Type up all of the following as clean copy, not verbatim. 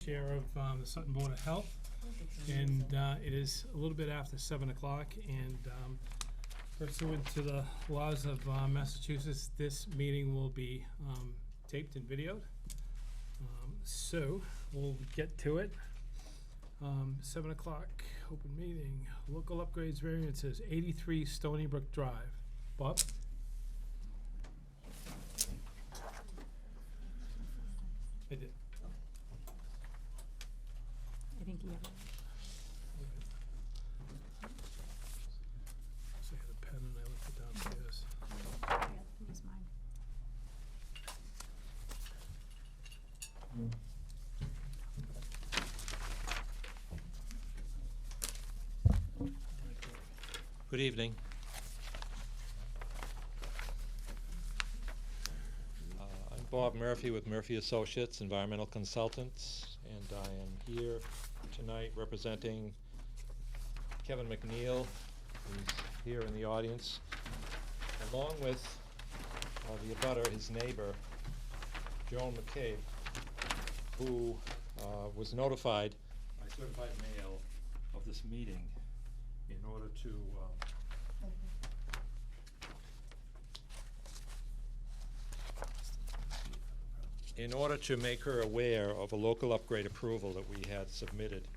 Chair of the Sutton Board of Health, and it is a little bit after 7 o'clock, and pursuant to the laws of Massachusetts, this meeting will be taped and videoed. So we'll get to it. 7 o'clock, open meeting, local upgrades variances, 83 Stony Brook Drive. Bob? I did. I think you have it. So I had a pen and I left it downstairs. Yeah, use mine. Good evening. I'm Bob Murphy with Murphy Associates, environmental consultants, and I am here tonight representing Kevin McNeil, who's here in the audience, along with the abutter, his neighbor, Joan McCabe, who was notified by certified mail of this meeting in order to make her aware of a local upgrade approval that we had submitted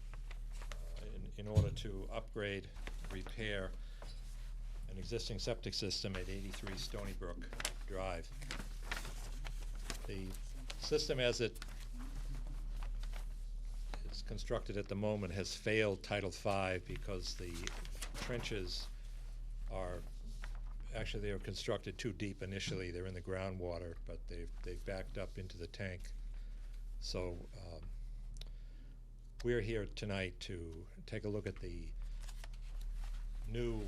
in order to upgrade, repair an existing septic system at 83 Stony Brook Drive. The system as it is constructed at the moment has failed Title V because the trenches are actually, they were constructed too deep initially. They're in the groundwater, but they've backed up into the tank. So we're here tonight to take a look at the new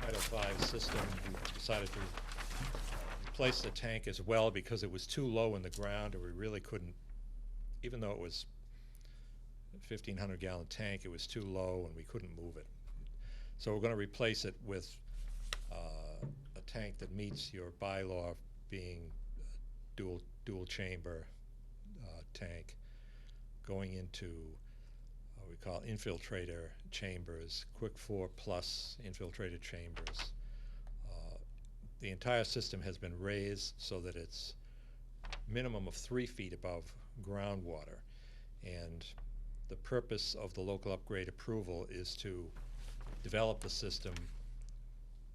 Title V system. We decided to replace the tank as well because it was too low in the ground, and we really couldn't, even though it was a 1,500 gallon tank, it was too low and we couldn't move it. So we're going to replace it with a tank that meets your bylaw, being a dual chamber tank, going into what we call infiltrator chambers, Quick 4 plus infiltrator chambers. The entire system has been raised so that it's minimum of 3 feet above groundwater, and the purpose of the local upgrade approval is to develop the system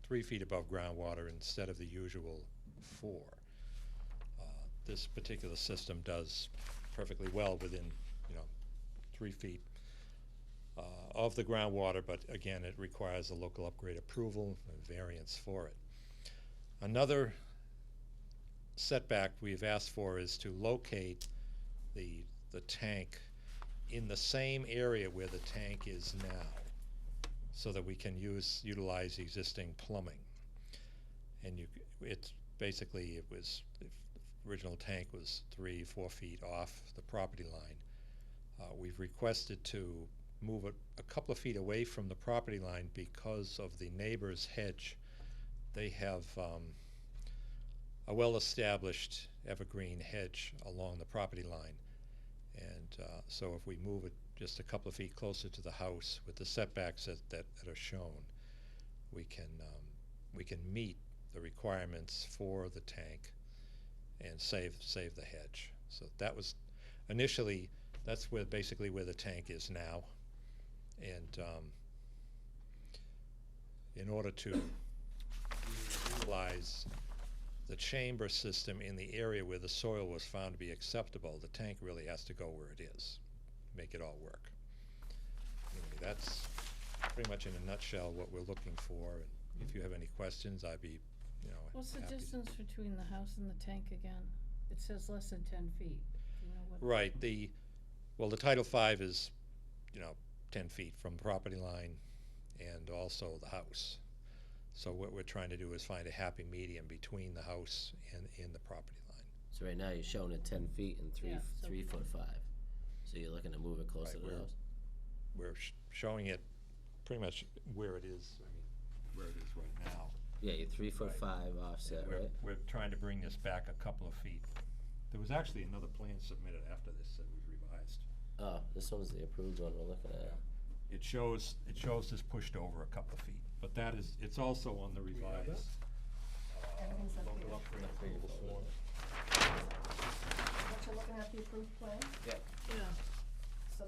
3 feet above groundwater instead of the usual 4. This particular system does perfectly well within, 3 feet of the groundwater, but again, it requires a local upgrade approval and variance for it. Another setback we've asked for is to locate the tank in the same area where the tank is now, so that we can utilize existing plumbing. And it's basically, the original tank was 3-4 feet off the property line. We've requested to move it a couple of feet away from the property line because of the neighbor's hedge. They have a well-established evergreen hedge along the property line, and so if we move it just a couple of feet closer to the house with the setbacks that are shown, we can meet the requirements for the tank and save the hedge. So that was initially, that's basically where the tank is now, and in order to utilize the chamber system in the area where the soil was found to be acceptable, the tank really has to go where it is, make it all work. Anyway, that's pretty much in a nutshell what we're looking for. And if you have any questions, I'd be, What's the happy. distance between the house and the tank again? It says less than 10 feet. Do you know what? Right. The Title V is, 10 feet from the property line and also the house. So what we're trying to do is find a happy medium between the house and the property line. So right now you're showing it 10 feet and Yeah, so- 3'5". So you're looking to move it closer Right, to the house? We're showing it pretty much where it is, where it is right now. Yeah, you're 3'5" offset, right? We're trying to bring this back a couple of feet. There was actually another plan submitted after this that was revised, This one's the approved one we're looking at. It shows this pushed over a couple of feet, but that is, it's also on the revised. Everything's up Local here. upgrade approval form. What you're looking at, the approved plan, Yep. Yeah. so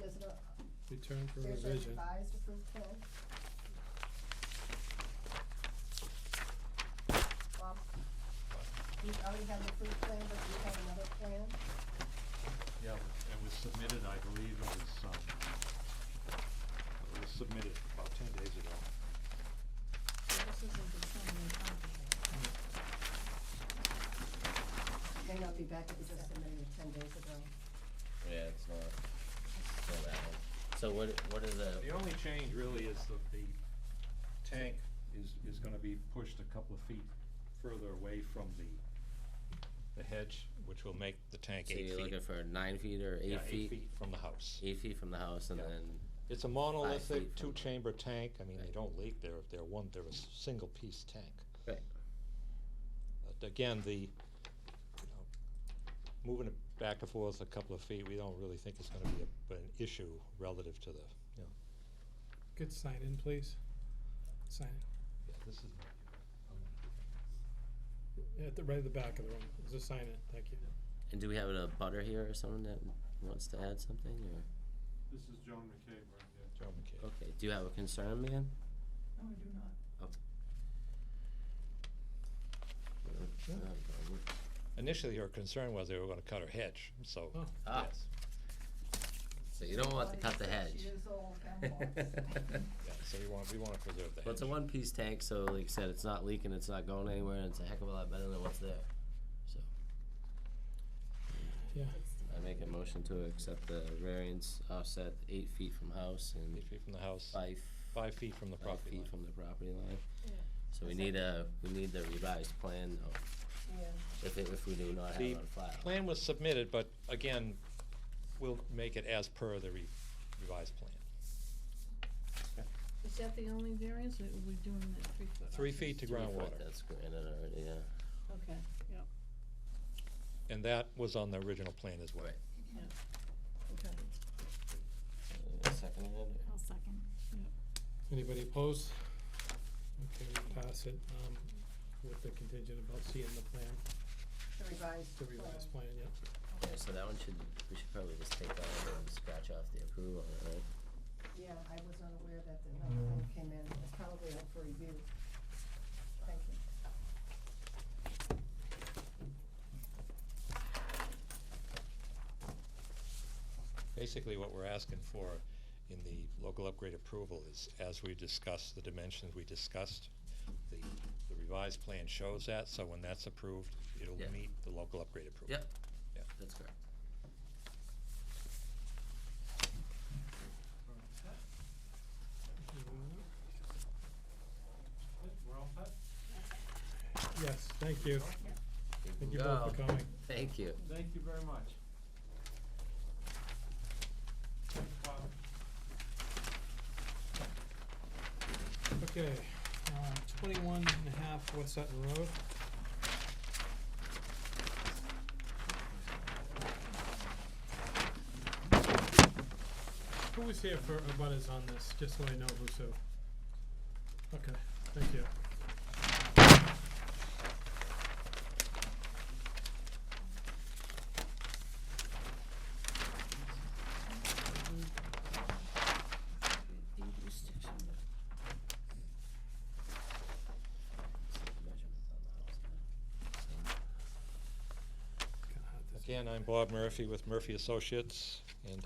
Return for there's a revision. revised approved plan. Bob, you already have the approved plan, but you have another plan? Yeah, it was submitted, I believe it was submitted about 10 days ago. So this isn't the same in front of you. May not be back, it was just submitted 10 days ago. Yeah, it's not that one. So what are The the, only change really is that the tank is gonna be pushed a couple of feet further away from the hedge, which will make the tank so 8 feet. you're looking for 9 feet or 8 Yeah, feet? 8 feet from the house. 8 feet from the house and Yeah. then, It's a 5 monolithic, feet from- two-chamber tank. I mean, they Right. don't leak. They're a single-piece tank. right, But again, moving it back and forth a couple of feet, we don't really think it's gonna be an issue relative to the, Could sign in, please? Sign yeah, this is. in. Right at the back of the room. Just sign in, thank you. and do we have a butter here or someone that wants to add something, or? This is John McCabe right here. Joe McKay. Okay, do you have a concern, man? No, I do not. Initially, her concern was they were gonna cut her hedge, so, Oh. Ah. yes. So you don't want to cut the hedge? Years old, grandma. Yeah, so we wanna preserve the hedge. Well, it's a one-piece tank, so like I said, it's not leaking, it's not going anywhere, and it's a heck of a lot better than what's there, so. Yeah, I make a motion to accept the variance offset 8 feet from house and 8 feet from the house, 5 feet from the five property feet line. from the property line. Yeah. So we need the revised plan, though, Yeah. if we do not have The it on file. plan was submitted, but again, we'll make it as per the revised plan. Is that the only variance, or are we doing the 3 foot? 3 feet to 3 foot, groundwater, that's granted already, yeah. Okay, yeah, and that was on the original plan as well. Right. okay. Second it? I'll second. anybody opposed? Okay, we pass it, with the contingent about seeing the plan, The revised the plan. revised plan, yeah. Yeah, so that one we should probably just take that and scratch off the approval on it, right? Yeah, I was unaware that another thing came in, it's probably up for review. Thank you. Basically, what we're asking for in the local upgrade approval is, as we discussed, the dimensions we discussed, the revised plan shows that, so when that's approved, it'll Yeah. meet the local upgrade approval. Yep. Yeah. That's correct. We're all set? Yes, thank you. Thank you both Go. for coming. Thank you. Thank you very much. Thanks, Bob. Okay, 21 and a half West Sutton Road. Who was here for abutters on this, just so I know who's who? Okay, thank you. Again, I'm Bob Murphy with Murphy Associates, and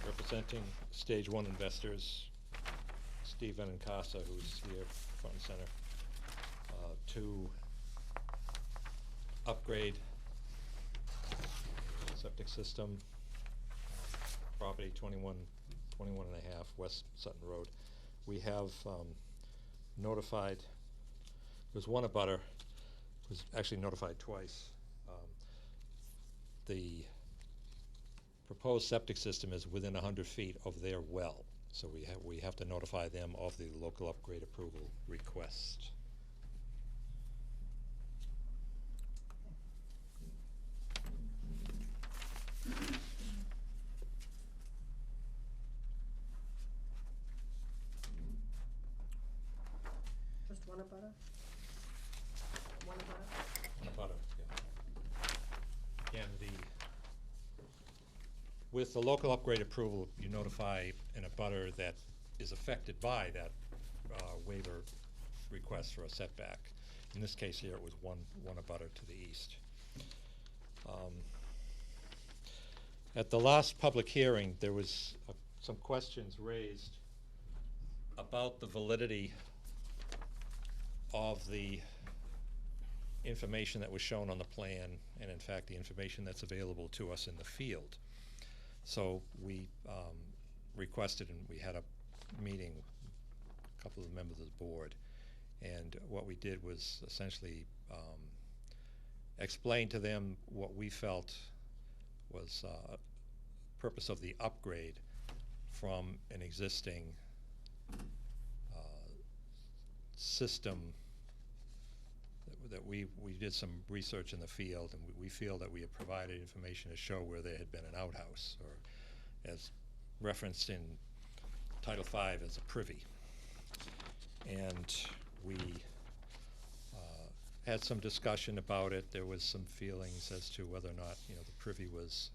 representing Stage 1 investors, Steve Benincasa, who's here front and center, to upgrade septic system, property 21 and a half West Sutton Road. We have notified, there's one abutter, was actually notified twice. The proposed septic system is within 100 feet of their well, so we have to notify them of the local upgrade approval request. One abutter? One abutter? Butter, yeah. Again, with the local upgrade approval, you notify an abutter that is affected by that waiver request for a setback. In this case here, it was one abutter to the east. At the last public hearing, there was some questions raised about the validity of the information that was shown on the plan, and in fact the information that's available to us in the field. So we requested, and we had a meeting, a couple of members of the board, and what we did was essentially explain to them what we felt was purpose of the upgrade from an existing system that we did some research in the field, and we feel that we have provided information to show where there had been an outhouse, or as referenced in Title V as a privy. And we had some discussion about it. There was some feelings as to whether or not, you know, the privy was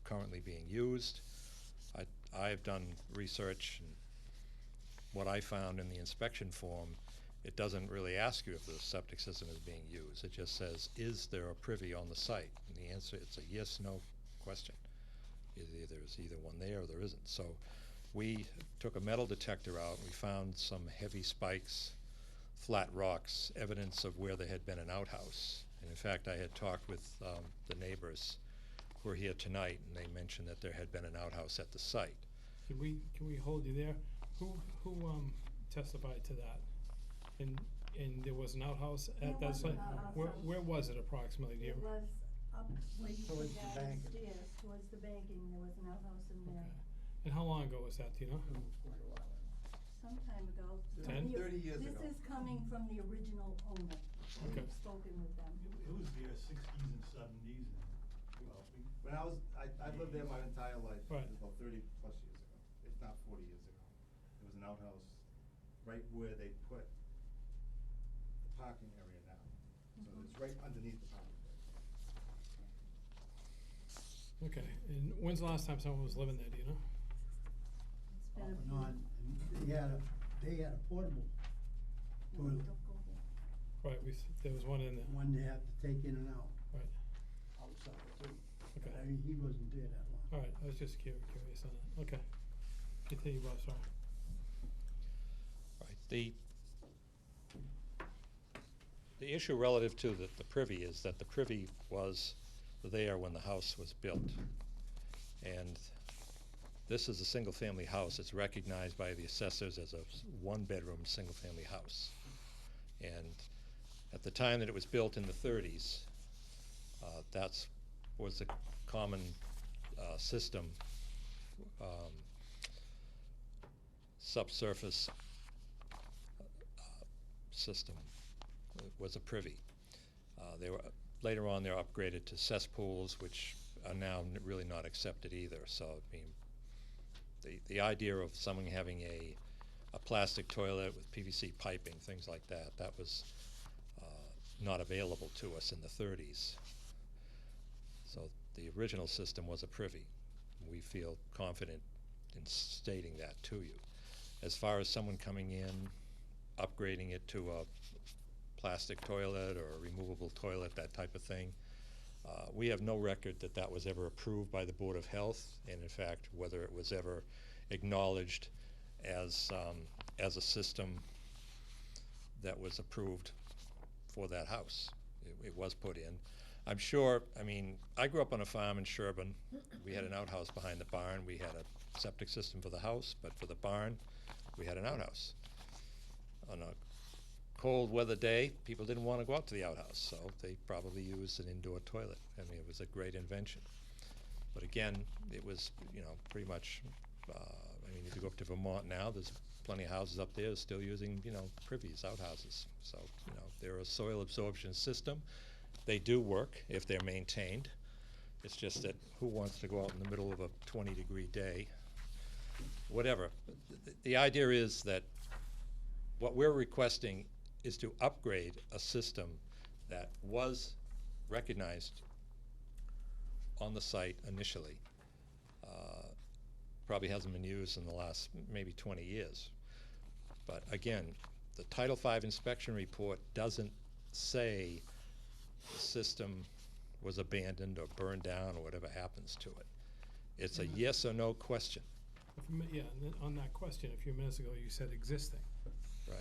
currently being used. I've done research, and what I found in the inspection form, it doesn't really ask you if the septic system is being used. It just says, is there a privy on the site? And the answer, it's a yes/no question. There's either one there or there isn't. So we took a metal detector out, and we found some heavy spikes, flat rocks, evidence of where there had been an outhouse. And in fact, I had talked with the neighbors who are here tonight, and they mentioned that there had been an outhouse at the site. Can we hold you there? Who testified to that? And there was an outhouse at that site? Where was it approximately, do you? It was up where you Towards go the down bank. the stairs, towards the banking, there was an outhouse in there Okay. And how long ago was that, do you know? Quite a while. some time ago. 10? 30 years ago. This is coming from the original owner. Okay. We've spoken with them. It was there sixties and seventies, and, well, When I lived there my entire life. Right. It was about 30 plus years ago, if not 40 years ago. There was an outhouse right where they put the parking area now. So it's right underneath the parking area. Okay, and when's the last time someone was living there, do you know? It's been Off a and few. on, and they had a portable No, toilet, don't go there. Right, there was one in there, one they have to take in and out, right, outside too. okay. I mean, he wasn't there that long. All right, I was just curious on that, okay. Continue, Bob, sorry. Right. The issue relative to the privy is that the privy was there when the house was built. And this is a single-family house. It's recognized by the assessors as a one-bedroom, single-family house. And at the time that it was built in the 30s, that's was the common system, subsurface system was a privy. They were later on they're upgraded to cesspools, which are now really not accepted either. So I mean, the idea of someone having a plastic toilet with PVC piping, things like that, that was not available to us in the 30s. So the original system was a privy. We feel confident in stating that to you. As far as someone coming in, upgrading it to a plastic toilet or a removable toilet, that type of thing, we have no record that that was ever approved by the Board of Health, and in fact, whether it was ever acknowledged as a system that was approved for that house. It was put in. I'm sure, I mean, I grew up on a farm in Sherburne. We had an outhouse behind the barn. We had a septic system for the house, but for the barn, we had an outhouse. On a cold weather day, people didn't want to go out to the outhouse, so they probably used an indoor toilet. I mean, it was a great invention. But again, it was, you know, pretty much, I mean, if you go up to Vermont now, there's plenty of houses up there still using, you know, privies, outhouses. So, you know, they're a soil absorption system. They do work if they're maintained. It's just that who wants to go out in the middle of a 20-degree day? Whatever. The idea is that what we're requesting is to upgrade a system that was recognized on the site initially. Probably hasn't been used in the last maybe 20 years. But again, the Title V inspection report doesn't say the system was abandoned or burned down or whatever happens to it. It's a yes or no question, Yeah, and then on that question, a few minutes ago, you said existing. right?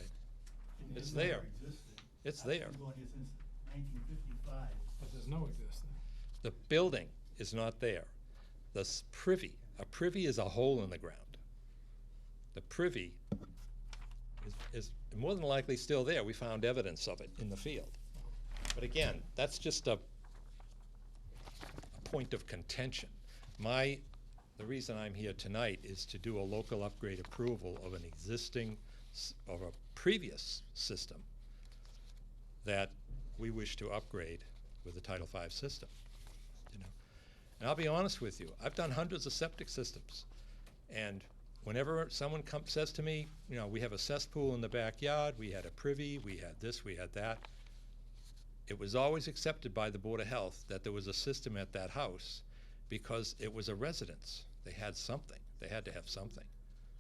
And It's it never there. existed. It's I've there. been going here since 1955. But there's no existing. The building is not there. The privy, a privy is a hole in the ground. The privy is more than likely still there. We found evidence of it in the field. But again, that's just a point of contention. The reason I'm here tonight is to do a local upgrade approval of an existing, of a previous system that we wish to upgrade with the Title V system, you know. And I'll be honest with you, I've done hundreds of septic systems, and whenever someone says to me, you know, we have a cesspool in the backyard, we had a privy, we had this, we had that, it was always accepted by the Board of Health that there was a system at that house because it was a residence. They had something. They had to have something.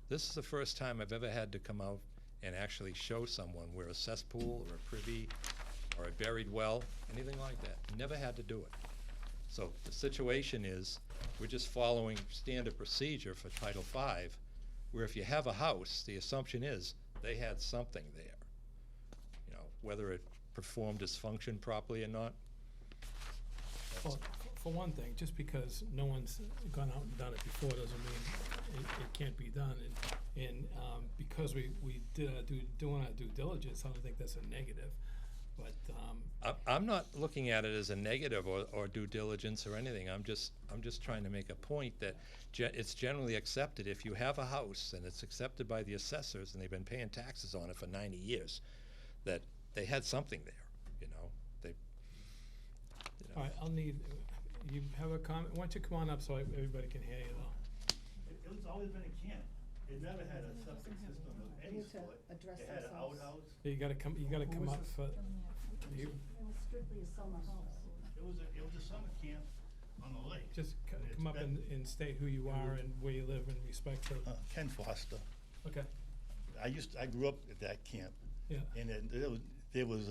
This is the first time I've ever had to come out and actually show someone where a cesspool or a privy or a buried well, anything like that. Never had to do it. So the situation is, we're just following standard procedure for Title V, where if you have a house, the assumption is they had something there. You know, whether it performed its function properly or not. Well, for one thing, just because no one's gone out and done it before doesn't mean it can't be done. And because we did doing our due diligence, I don't think that's a negative. But I'm not looking at it as a negative or due diligence or anything. I'm just trying to make a point that it's generally accepted. If you have a house and it's accepted by the assessors and they've been paying taxes on it for 90 years, that they had something there, you know. all right, I'll need. You have a comment? Why don't you come on up so everybody can hear you though? It was always been a camp. It never had a septic system of any Need to sort. address It had an themselves. outhouse. You gotta come. You gotta come up for. You It was strictly a summer house. It was a summer camp on the lake. just It's come up been- and state who you are and where you live in respect to. Ken Foster. Okay. I grew up at that camp, Yeah. and there was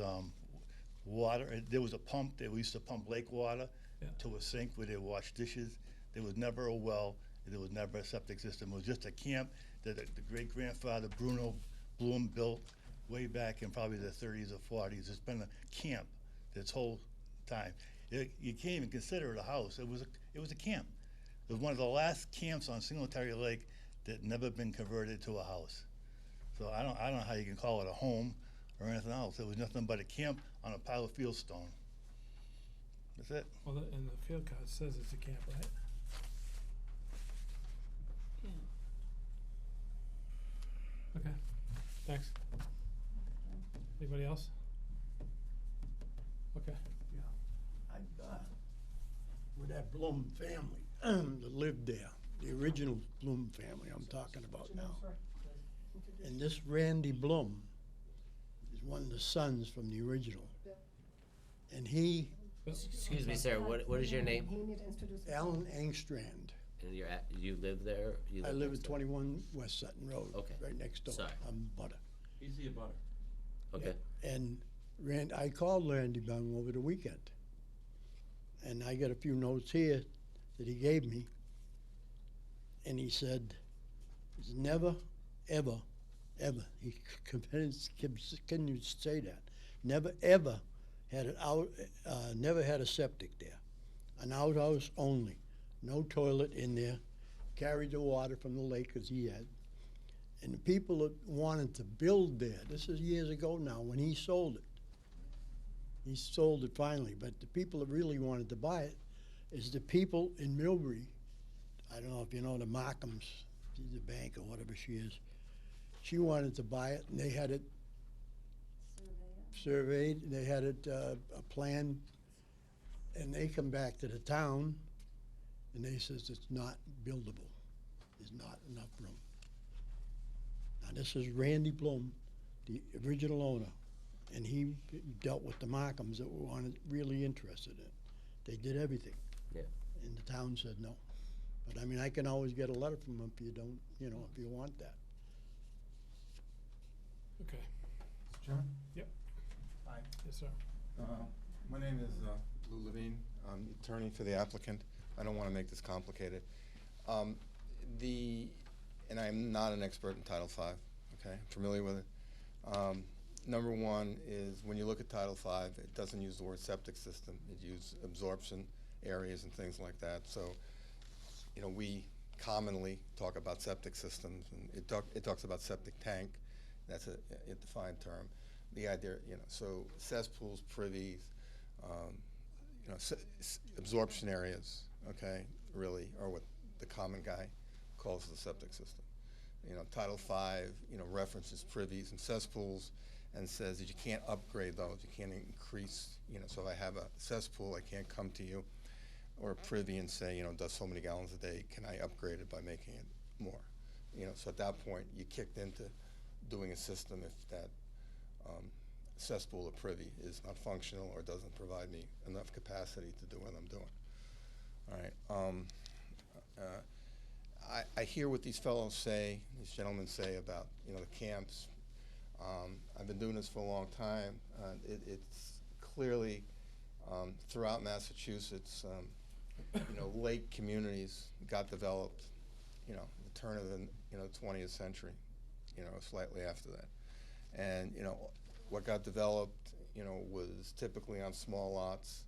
water. There was a pump. We used to pump lake water Yeah. to a sink where they wash dishes. There was never a well. There was never a septic system. It was just a camp that the great grandfather Bruno Bloom built way back in probably the 30s or 40s. It's been a camp this whole time. You can't even consider it a house. It was a camp. It was one of the last camps on Singletary Lake that never been converted to a house. So I don't know how you can call it a home or anything else. It was nothing but a camp on a pile of fieldstone. That's it. Well, and the field card says it's a camp, right? Yeah. Okay. Thanks. Anybody else? Okay. With that Bloom family that lived there, the original Bloom family I'm talking about now. And this Randy Bloom is one of the sons from the original. And he, Excuse me, sir, what is your name? You need to introduce yourself. Alan Angstrand, And you live there? You I live next at door? 21 West Sutton Road. Okay. Right next door. Sorry. I'm butter. He's the abutter. Okay. And I called Randy Bung over the weekend. And I got a few notes here that he gave me. And he said, he's never, ever, ever, he can you say that? Never, ever had never had a septic there. An outhouse only. No toilet in there. Carried the water from the lake as he had. And the people that wanted to build there, this is years ago now, when he sold it. He sold it finally, but the people that really wanted to buy it is the people in Millbury. I don't know if you know the Markhams, she's a bank or whatever she is. She wanted to buy it, and they had it surveyed, they had it, a plan, and they come back to the town, and they says it's not buildable. There's not enough room. Now, this is Randy Bloom, the original owner. And he dealt with the Markhams that were really interested in it. They did everything. Yeah. And the town said no. But I mean, I can always get a letter from them if you don't, you know, if you want that. Okay. Mr. Chairman? Yep. Hi. Yes, sir. My name is Lou Levine. I'm the attorney for the applicant. I don't want to make this complicated. And I'm not an expert in Title V, okay? I'm familiar with it. Number one is when you look at Title V, it doesn't use the word septic system. It uses absorption areas and things like that. So, you know, we commonly talk about septic systems, and it talks about septic tank. That's a defined term. The idea, you know, so cesspools, privies, you know, absorption areas, okay, really are what the common guy calls the septic system. You know, Title V, you know, references privies and cesspools and says that you can't upgrade those, you can't increase, you know, so if I have a cesspool, I can't come to you or a privy and say, you know, does so many gallons a day, can I upgrade it by making it more? You know, so at that point, you kicked into doing a system if that cesspool or privy is not functional or doesn't provide me enough capacity to do what I'm doing. All right. I hear what these fellows say, these gentlemen say about, you know, the camps. I've been doing this for a long time. It's clearly throughout Massachusetts, you know, lake communities got developed, you know, the turn of the, you know, 20th century, you know, slightly after that. And, you know, what got developed, you know, was typically on small lots.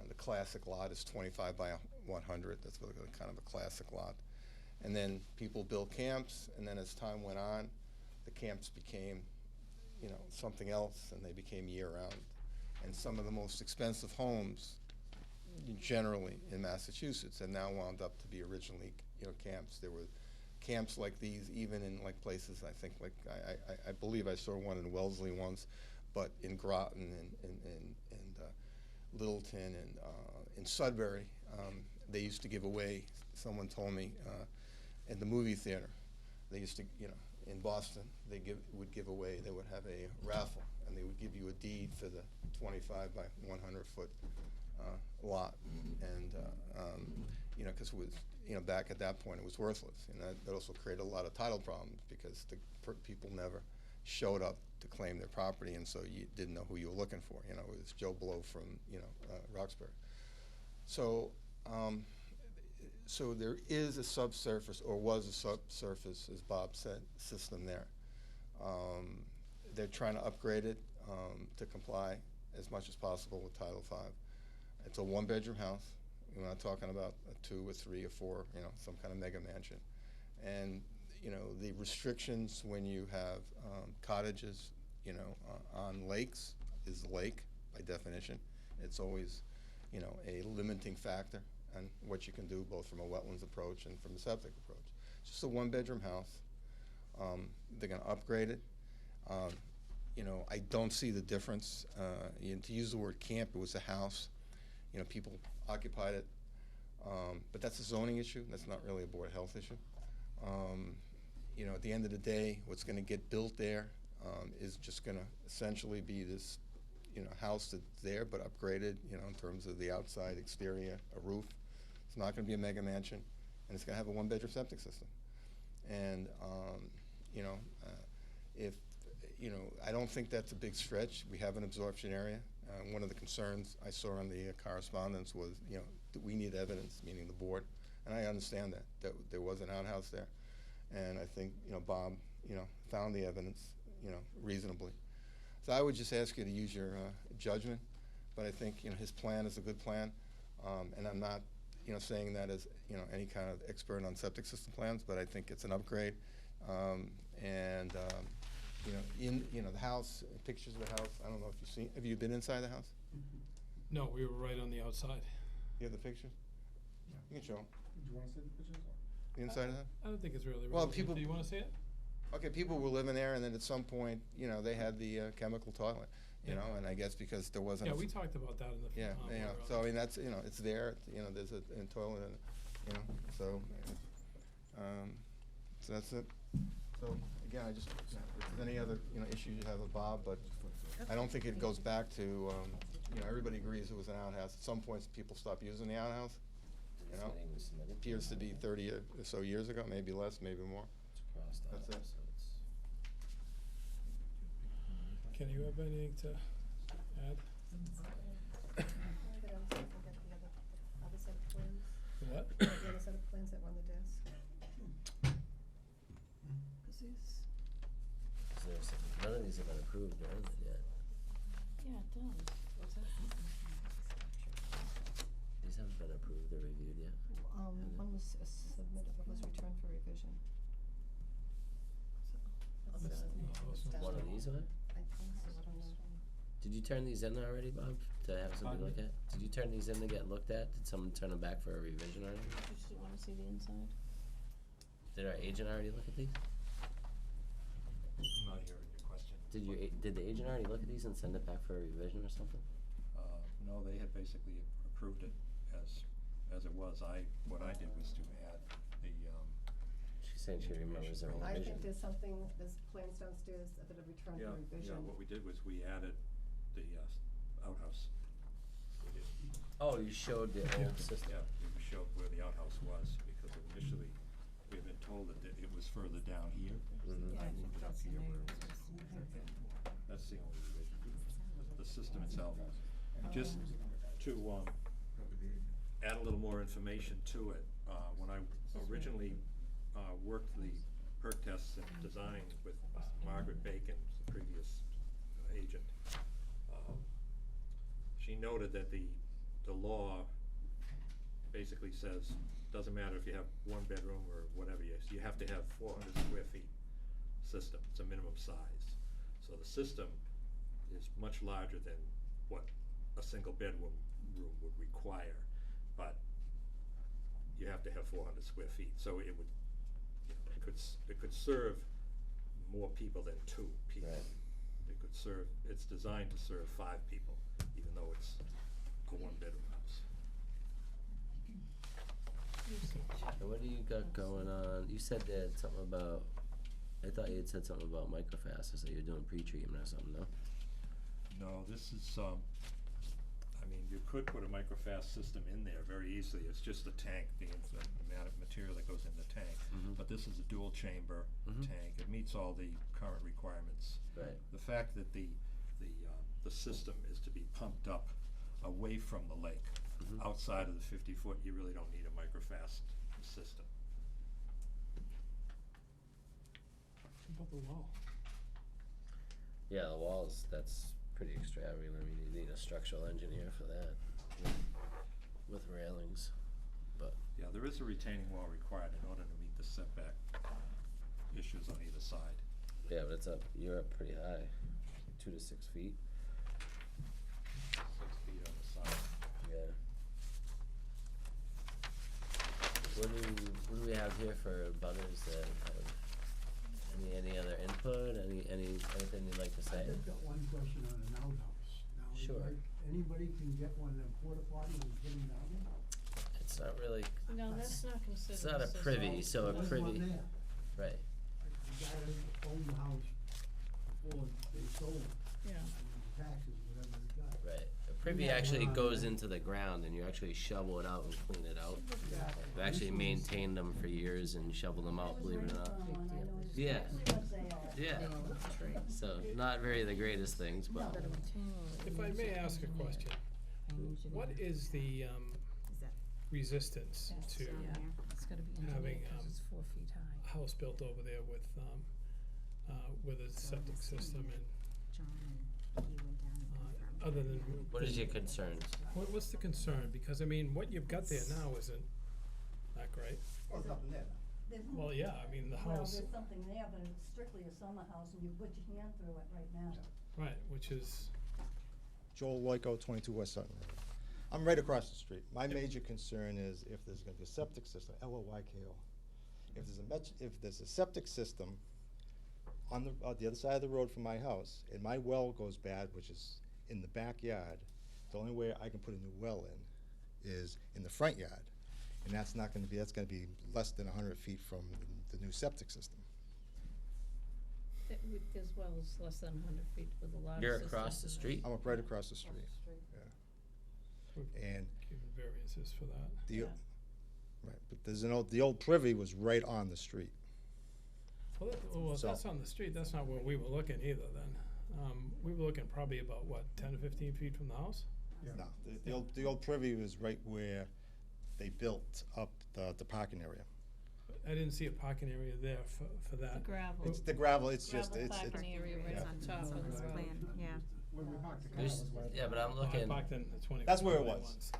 The classic lot is 25 by 100. That's really kind of a classic lot. And then people built camps, and then as time went on, the camps became, you know, something else, and they became year-round. And some of the most expensive homes, generally in Massachusetts, have now wound up to be originally, you know, camps. There were camps like these, even in like places. I think, like I believe I saw one in Wellesley once, but in Groton and Littleton and in Sudbury, they used to give away. Someone told me. In the movie theater, they used to, you know, in Boston, they would give away, they would have a raffle, and they would give you a deed for the 25 by 100 foot lot. And, you know, because it was, you know, back at that point, it was worthless. And that also created a lot of title problems because the people never showed up to claim their property, and so you didn't know who you were looking for. You know, it was Joe Blow from, you know, Roxbury. So, so there is a subsurface, or was a subsurface, as Bob said, system there. They're trying to upgrade it to comply as much as possible with Title V. It's a one-bedroom house. We're not talking about a 2 or 3 or 4, you know, some kind of mega mansion. And, you know, the restrictions when you have cottages, you know, on lakes is lake by definition. It's always, you know, a limiting factor on what you can do, both from a wetlands approach and from a septic approach. It's just a one-bedroom house. They're going to upgrade it. You know, I don't see the difference. To use the word camp, it was a house. You know, people occupied it. But that's a zoning issue. That's not really a Board of Health issue. You know, at the end of the day, what's going to get built there is just going to essentially be this, you know, house that's there but upgraded, you know, in terms of the outside exterior, a roof. It's not going to be a mega mansion, and it's going to have a one-bedroom septic system. And, you know, if, you know, I don't think that's a big stretch. We have an absorption area. One of the concerns I saw in the correspondence was, you know, that we need evidence, meaning the board, and I understand that there was an outhouse there. And I think, you know, Bob, you know, found the evidence, you know, reasonably. So I would just ask you to use your judgment, but I think, you know, his plan is a good plan, and I'm not, you know, saying that as, you know, any kind of expert on septic system plans, but I think it's an upgrade, and you know, you know, the house, pictures of the house. I don't know if you've seen. Have you been inside the house? No, we were right on the outside. You have the pictures? Yeah. You can show them. Do you wanna see the pictures? The inside of that? I don't think it's really. Well, relevant. people- Do you wanna see it? Okay, people were living there, and then at some point, you know, they had the chemical toilet, you Yeah. know, and I guess because there wasn't. Yeah, a we talked about that in the. Yeah, you know, so I mean, that's, you know, it's there, you know, there's a toilet, and, you know, so that's it. So, again, I just, you know, if there's any other, you know, issues you have with Bob, but I don't think it goes back to, you know, everybody agrees it was an outhouse. At some points, people stopped using the outhouse, you know? This meeting was submitted. Appears to be 30 or so years ago, maybe less, maybe more. It's crossed out, That's it. so it's- Ken, you have anything to add? Can I go downstairs and get the other set of plans? The what? The other set of plans that were on the desk? Cause these, Is there some, none of these have been approved or anything yet. Yeah, it does. What's that? These haven't been approved or reviewed yet. one was submitted, one was returned for revision. So, that's, One of these are? I think so, I don't know. Did you turn these in already, Bob, to have somebody look at? Did you turn these in to get looked at? Did someone turn them back for a revision already? You just wanna see the inside? Did our agent already look at these? I'm not hearing your question. Did the agent already look at these and send it back for a revision or something? No, they had basically approved it as it was. What I did was to add the, She's saying she remembers a I revision. think there's something, there's plans downstairs that are returned for revision. what we did was we added the outhouse. We did, Oh, you showed the old system. yeah, we showed where the outhouse was, because initially we had been told that it was further down here. Mhm. I moved it up here where it was. That's the only revision. The system itself. Just to add a little more information to it, when I originally worked the perk tests and design with Margaret Bacon, the previous agent, she noted that the law basically says, doesn't matter if you have one bedroom or whatever, you have to have 400 square feet system. It's a minimum size. So the system is much larger than what a single bedroom room would require, but you have to have 400 square feet. So it would, you know, it could serve more people than 2 people. Right. It could serve, it's designed to serve 5 people, even though it's a 1-bedroom house. And what do you got going on? You said that something about, I thought you had said something about microfast, so you're doing pre-treatment or something, no? No, this is, I mean, you could put a microfast system in there very easily. It's just the tank, the amount of material that goes in the tank. Mhm. But this is a dual chamber Mhm. tank. It meets all the current requirements. Right. The fact that the system is to be pumped up away from the lake, Mhm. outside of the 50-foot, you really don't need a microfast system. What about the wall? Yeah, the walls, that's pretty extravagant. I mean, you need a structural engineer for that, with railings, but. Yeah, there is a retaining wall required in order to meet the setback issues on either side. Yeah, but it's up, you're up pretty high, 2 to 6 feet. 6 feet on the side. Yeah. What do we have here for butters that have, any other input, anything you'd like to say? I just got one question on an outhouse. Now, Sure. like, anybody can get one of them porta potties and put them down there? It's not really, No, that's not considered. it's not a system. privy, so a There's privy, one there. right, The guy that owned the house before they sold it, Yeah. and taxes, whatever he got. right. A privy Yeah, actually well, goes into the ground and you actually shovel it out and clean it out. I've actually maintained them for years and shoveled them out, believe it or not. Yeah. Yeah, so not very the greatest things, but If I may ask a question, what is the resistance to It's gotta be having, engineered 'cause it's 4 feet high. a house built over there with a septic system and, other than? what is your concerns? What's the concern? Because, I mean, what you've got there now isn't that great. Well, there's nothing there now. Well, yeah, I mean, the Well, house, there's something there, but it's strictly a summer house and you put your hand through it right now. right, which is, Joel Loico, 22 West Sutton Road. I'm right across the street. My major concern is if there's gonna be a septic system, Loyko. If there's a septic system on the other side of the road from my house, and my well goes bad, which is in the backyard, the only way I can put a new well in is in the front yard. And that's gonna be less than 100 feet from the new septic system. As well as less than 100 feet with a lot of You're systems across the in there. street? I'm up right across the street. And Given variances for that. the, Yeah. right, but there's the old privy was right on the street. Well, if So- that's on the street, that's not where we were looking either then. We were looking probably about, what, 10 to 15 feet from the house? No, the old privy was right where they built up the parking area. I didn't see a parking area there for The that. gravel. It's the gravel, it's just, Gravel it's, parking area right yeah. on top of This the road. plan, yeah. Where we parked the car There's, was right yeah, but I'm I looking, parked in the 20. that's where it lane was. once.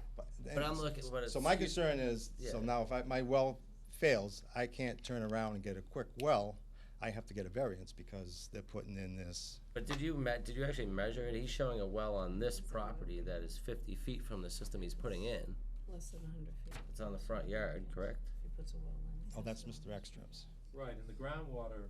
but I'm looking, what it's. So my concern is, so Yeah. now if my well fails, I can't turn around and get a quick well. I have to get a variance because they're putting in this. But did you actually measure it? He's showing a well on this property that is 50 feet from the system he's putting in. Less than 100 feet. It's on the front yard, correct? He puts a well in. Oh, that's Mr. Ekstrom's. Right, and the groundwater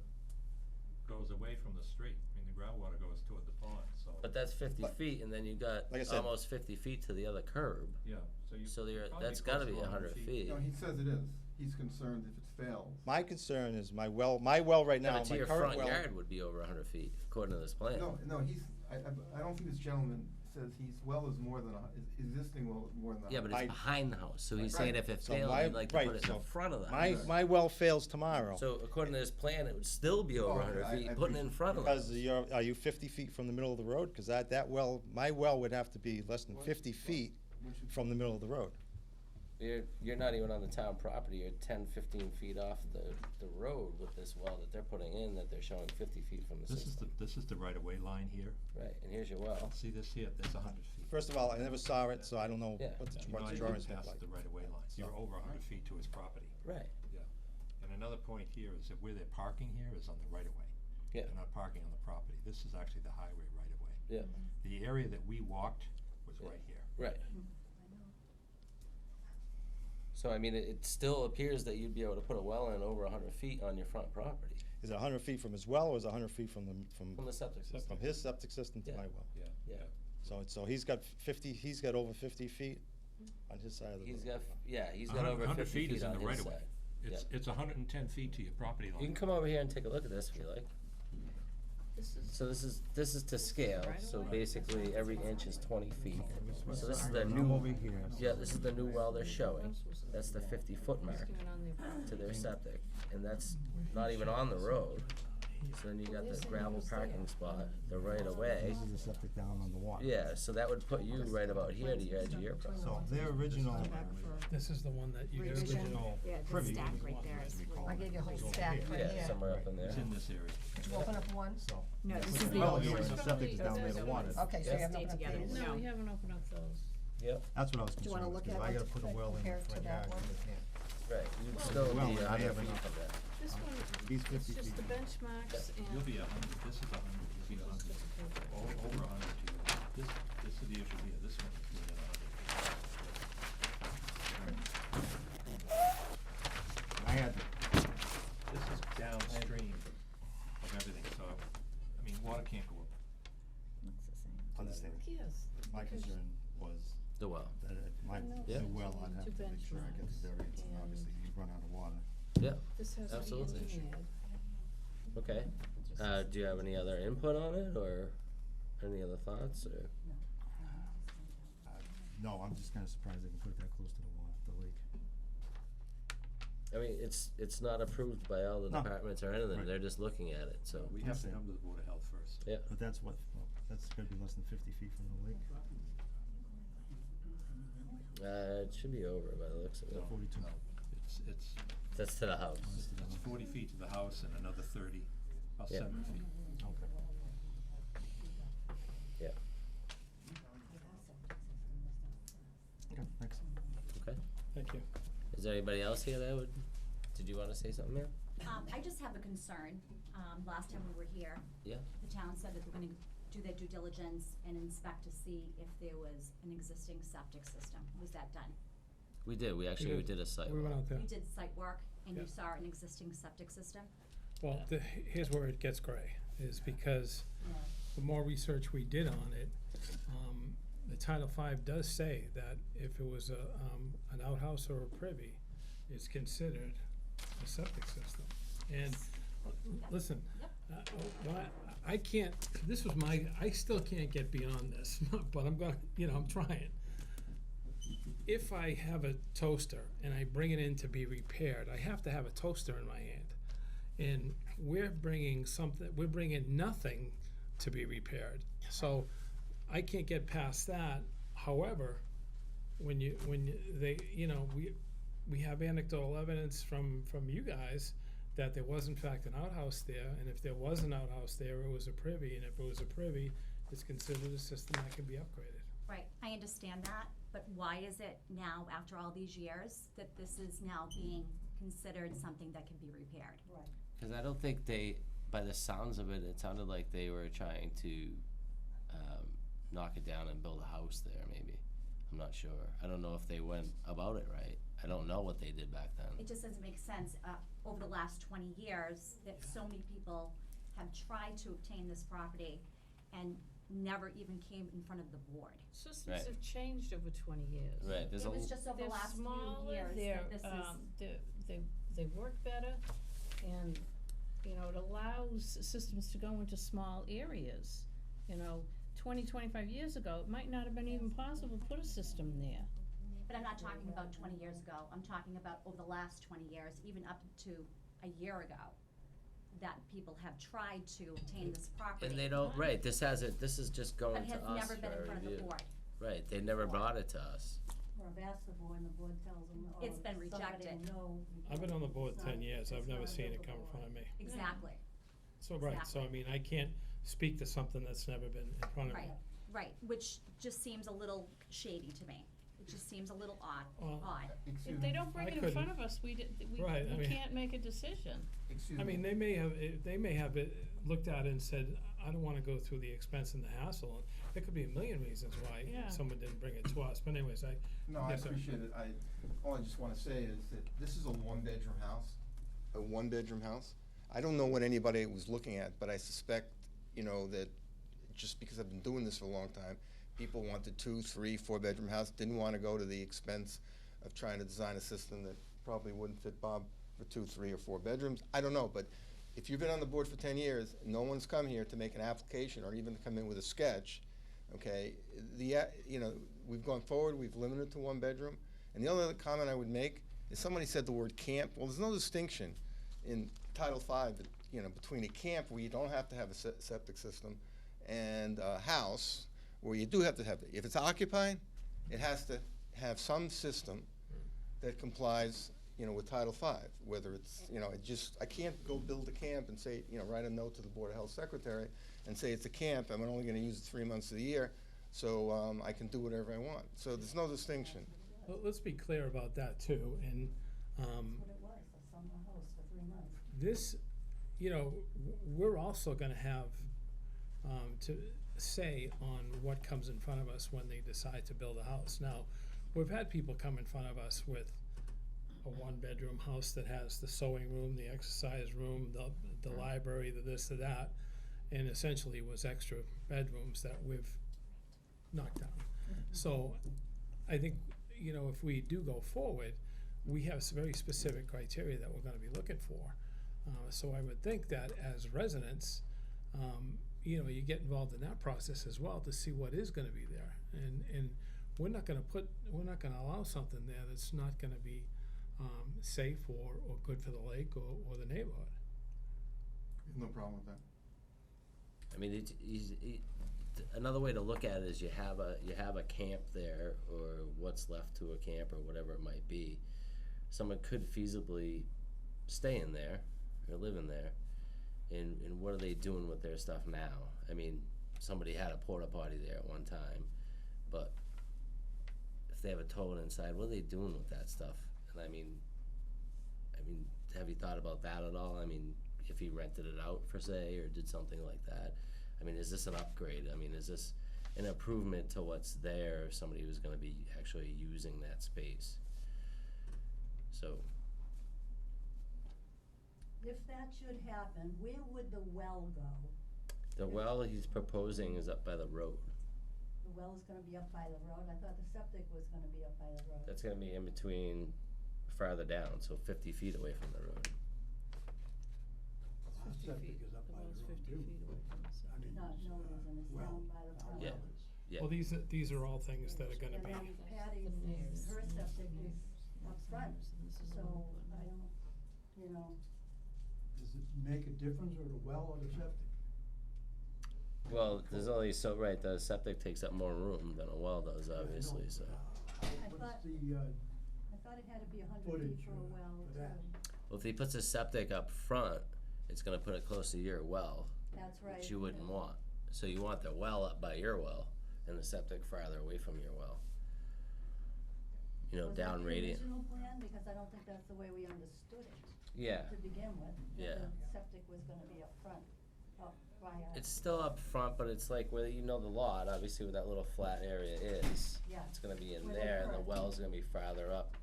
goes away from the street. I mean, the groundwater goes toward the pond, so. But that's 50 But- feet, and then you got Like I said- almost 50 feet to the other curb. Yeah, so you. So you're, probably that's gotta close be to 100 feet. No, he says it is. He's concerned if it fails. My concern is my well right Yeah, now, but to my your current front well. yard would be over 100 feet, according to this plan. No, I don't think this gentleman says his well is more than, his existing well is more than. Yeah, but I- it's behind the house, so he's Right. saying if it So failed, my- he'd like to right, put it in so the front of the My, house. my well fails tomorrow. So according to this plan, it would still be over Oh, 100 I feet, putting it in front of the house. Because are you 50 feet from the middle of the road? Because that well, my well would have to be less than 50 feet from the middle of the road. You're not even on the town property, you're 10, 15 feet off the road with this well that they're putting in, that they're showing 50 feet from the system. This is the right-of-way line here. Right, and here's your well. See this here, that's 100 feet. First of all, I never saw it, so I don't know Yeah. what You the know, you drawings pass look like. the right-of-way line, so you're over 100 feet to his property. Right. Yeah. And another point here is that where they're parking here is on the right-of-way. Yeah. They're not parking on the property. This is actually the highway right-of-way. Yeah, The area that we walked was Yeah. right here. right. So I mean, it still appears that you'd be able to put a well in over 100 feet on your front property, Is it 100 feet from his well, or is it 100 feet from from the septic system. from his septic system to Yeah. my well? Yeah, Yeah. yeah. So he's got 50, he's got over 50 feet on his side of the road. He's got, he's got over 100 50 feet is in on the his right-of-way. side. It's 110 feet to your property line. You can come over here and take a look at this if you like. This is So this is to scale, right so away? basically every inch is 20 feet. So this is the I'm new, over here. yeah, this is the new well they're showing. That's the 50-foot mark even on their property. to their septic, and that's not even on the road. So then you got the gravel parking spot, the right of way. This is the septic down on the water. Yeah, so that would put you right about here to your edge of your property. So their original, This is the one that you their guys. original Yeah, the privy stack was right one there that is we what- call I it. gave you a whole It was over stack here. right Yeah, here. somewhere up in It's there. in this area. Did you open up one? So. No, this This is the well old here, one. the septic's down there, the water. Okay, so you Yeah. haven't Stay opened up together. these. No, we haven't opened up those. Yep, That's what I was Do you wanna concerned with, look because at I it gotta put a well in the compared to front that yard, one? and they can't. right, you'd still Well, be I 100 have feet enough. from that. This one, These it's 50 just feet. the benchmarks and. You'll be 100, this is 100, you'll be 100, over 100 to you. This is the issue here, this one is within 100. I had, This is downstream of everything, so, I mean, water can't go up. Looks the same. understand, Yes. my concern was The well. that my Yeah. new well, I'd have Two to make sure I get the benchmarks variance, and and- obviously you run out of water. Yeah, This has to be Absolutely. engineered. okay. Do you have any other input on it, or any other thoughts, or? No, I'm just kinda surprised they can put it that close to the water, the lake. I mean, it's not approved by all the No. departments or anything, Right. they're just looking at it, so, We have to come to the Board of Health first. yeah. But that's what, well, that's gotta be less than 50 feet from the lake, It should be over by the looks of it. 42. No, it's, That's to the house. it's 40 feet to the house and another 30, about Yeah. 70 feet. Okay. Yeah, Okay, thanks. okay. Thank you. Is there anybody else here that did you wanna say something, ma'am? I just have a concern. Last time we were here, Yeah, the town said that they're gonna do their due diligence and inspect to see if there was an existing septic system. Was that done? we did, we did a site We went walk. out there. You did site work and you Yeah. saw an existing septic system? Well, here's where it gets gray, is because the more research we did on it, the Title V does say that if it was an outhouse or a privy, it's considered a septic system. And, listen, Yep. Well, I can't, this was I still can't get beyond this, but I'm gonna, I'm trying. If I have a toaster and I bring it in to be repaired, I have to have a toaster in my hand. And we're bringing nothing to be repaired. So I can't get past that. However, we have anecdotal evidence from you guys that there was in fact an outhouse there, and if there was an outhouse there, it was a privy, and if it was a privy, it's considered a system that can be upgraded. Right, I understand that, but why is it now, after all these years, that this is now being considered something that can be repaired? Right. Because I don't think by the sounds of it, it sounded like they were trying to knock it down and build a house there, maybe. I'm not sure. I don't know if they went about it right. I don't know what they did back then. It just doesn't make sense, over the last 20 years, that so many people have tried to obtain this property and never even came in front of the board. Systems Right. have changed over 20 years. Right, there's It a, was just over the They're last few smaller, years that this is. they work better, and, it allows systems to go into small areas. 25 years ago, it might not have been even possible to put a system there. But I'm not talking about 20 years ago, I'm talking about over the last 20 years, even up to a year ago, that people have tried to obtain this property. and they don't, right, this is just But going to has us never been in for front of the review. board. Right, they never brought it to us. Or I've asked the board and the board tells them, oh, It's been somebody rejected. no. I've been on the board It's 10 not- years, I've it's never not seen it come in livable. front of me. Exactly, So, right, so I mean, I can't speak to something that's never been in front of me. right, which just seems a little shady to me. It just seems a little odd. If they don't bring I it in front couldn't- of us, we Right, I mean- can't make a decision. Excuse I me. mean, they may have looked at it and said, I don't wanna go through the expense and the hassle, and there could be a million reasons why Yeah. someone didn't bring it to us, but anyways, No, I Yes, sir. appreciate it. All I just wanna say is that this is a one-bedroom house. A one-bedroom house. I don't know what anybody was looking at, but I suspect, that just because I've been doing this for a long time, people wanted 2, 3, 4-bedroom house, didn't want to go to the expense of trying to design a system that probably wouldn't fit Bob for 2, 3, or 4 bedrooms. I don't know, but if you've been on the board for 10 years, and no one's come here to make an application or even to come in with a sketch, okay, we've gone forward, we've limited it to 1 bedroom. And the other comment I would make is somebody said the word camp. Well, there's no distinction in Title V, between a camp where you don't have to have a septic system and a house where you do have to have it. If it's occupied, it has to have some system that complies, with Title V, whether it's, I can't go build a camp and say, write a note to the Board of Health Secretary and say it's a camp, I'm only gonna use it 3 months of the year, so, I can do whatever I want. So there's no distinction. well, let's be clear about that too, and, That's what it was, a summer house for 3 months. this, we're also gonna have, to say on what comes in front of us when they decide to build a house. Now, we've had people come in front of us with a 1-bedroom house that has the sewing room, the exercise room, the library, the this, the that, and essentially was extra bedrooms that we've knocked down. So, I think, if we do go forward, we have some very specific criteria that we're gonna be looking for. So I would think that as residents, you get involved in that process as well to see what is gonna be there. And we're not gonna allow something there that's not gonna be, safe or good for the lake or the neighborhood. No problem with that. I mean, another way to look at it is you have a camp there, or what's left to a camp, or whatever it might be. Someone could feasibly stay in there or live in there, and what are they doing with their stuff now? I mean, somebody had a porta potty there at one time, but if they have a toilet inside, what are they doing with that stuff? And I mean, have you thought about that at all? I mean, if he rented it out for say, or did something like that, I mean, is this an upgrade? I mean, is this an improvement to what's there, if somebody who's gonna be actually using that space? So, If that should happen, where would the well go? the well he's proposing is up by the road. The well is gonna be up by the road? I thought the septic was gonna be up by the road. That's gonna be in between, farther down, so 50 feet away from the road. Septic is up by the road. too. I mean, Not, nobody's in this well, town by the front. Yeah. Yeah. Well, these are all things that are gonna And be, then Patty's, her septic is up front, so I don't, you know, does it make a difference or the well or the septic? Well, there's only so, right, the septic takes up more room than a well does, obviously, so. What's thought- the, I thought it had to be 100 footage feet for a well for that? too. Well, if he puts a septic up front, it's gonna put it close to your well, That's right. which you wouldn't want. So you want the well up by your well and the septic farther away from your well. You know, Was that down the radiant. original plan? Because I don't think that's the way we understood it Yeah, to begin with. that Yeah. The septic was gonna be up front, up by our. it's still up front, but it's like where you know the lot, obviously where that little flat area is. Yeah. It's gonna be in Where the there, the curb. well's gonna be farther up,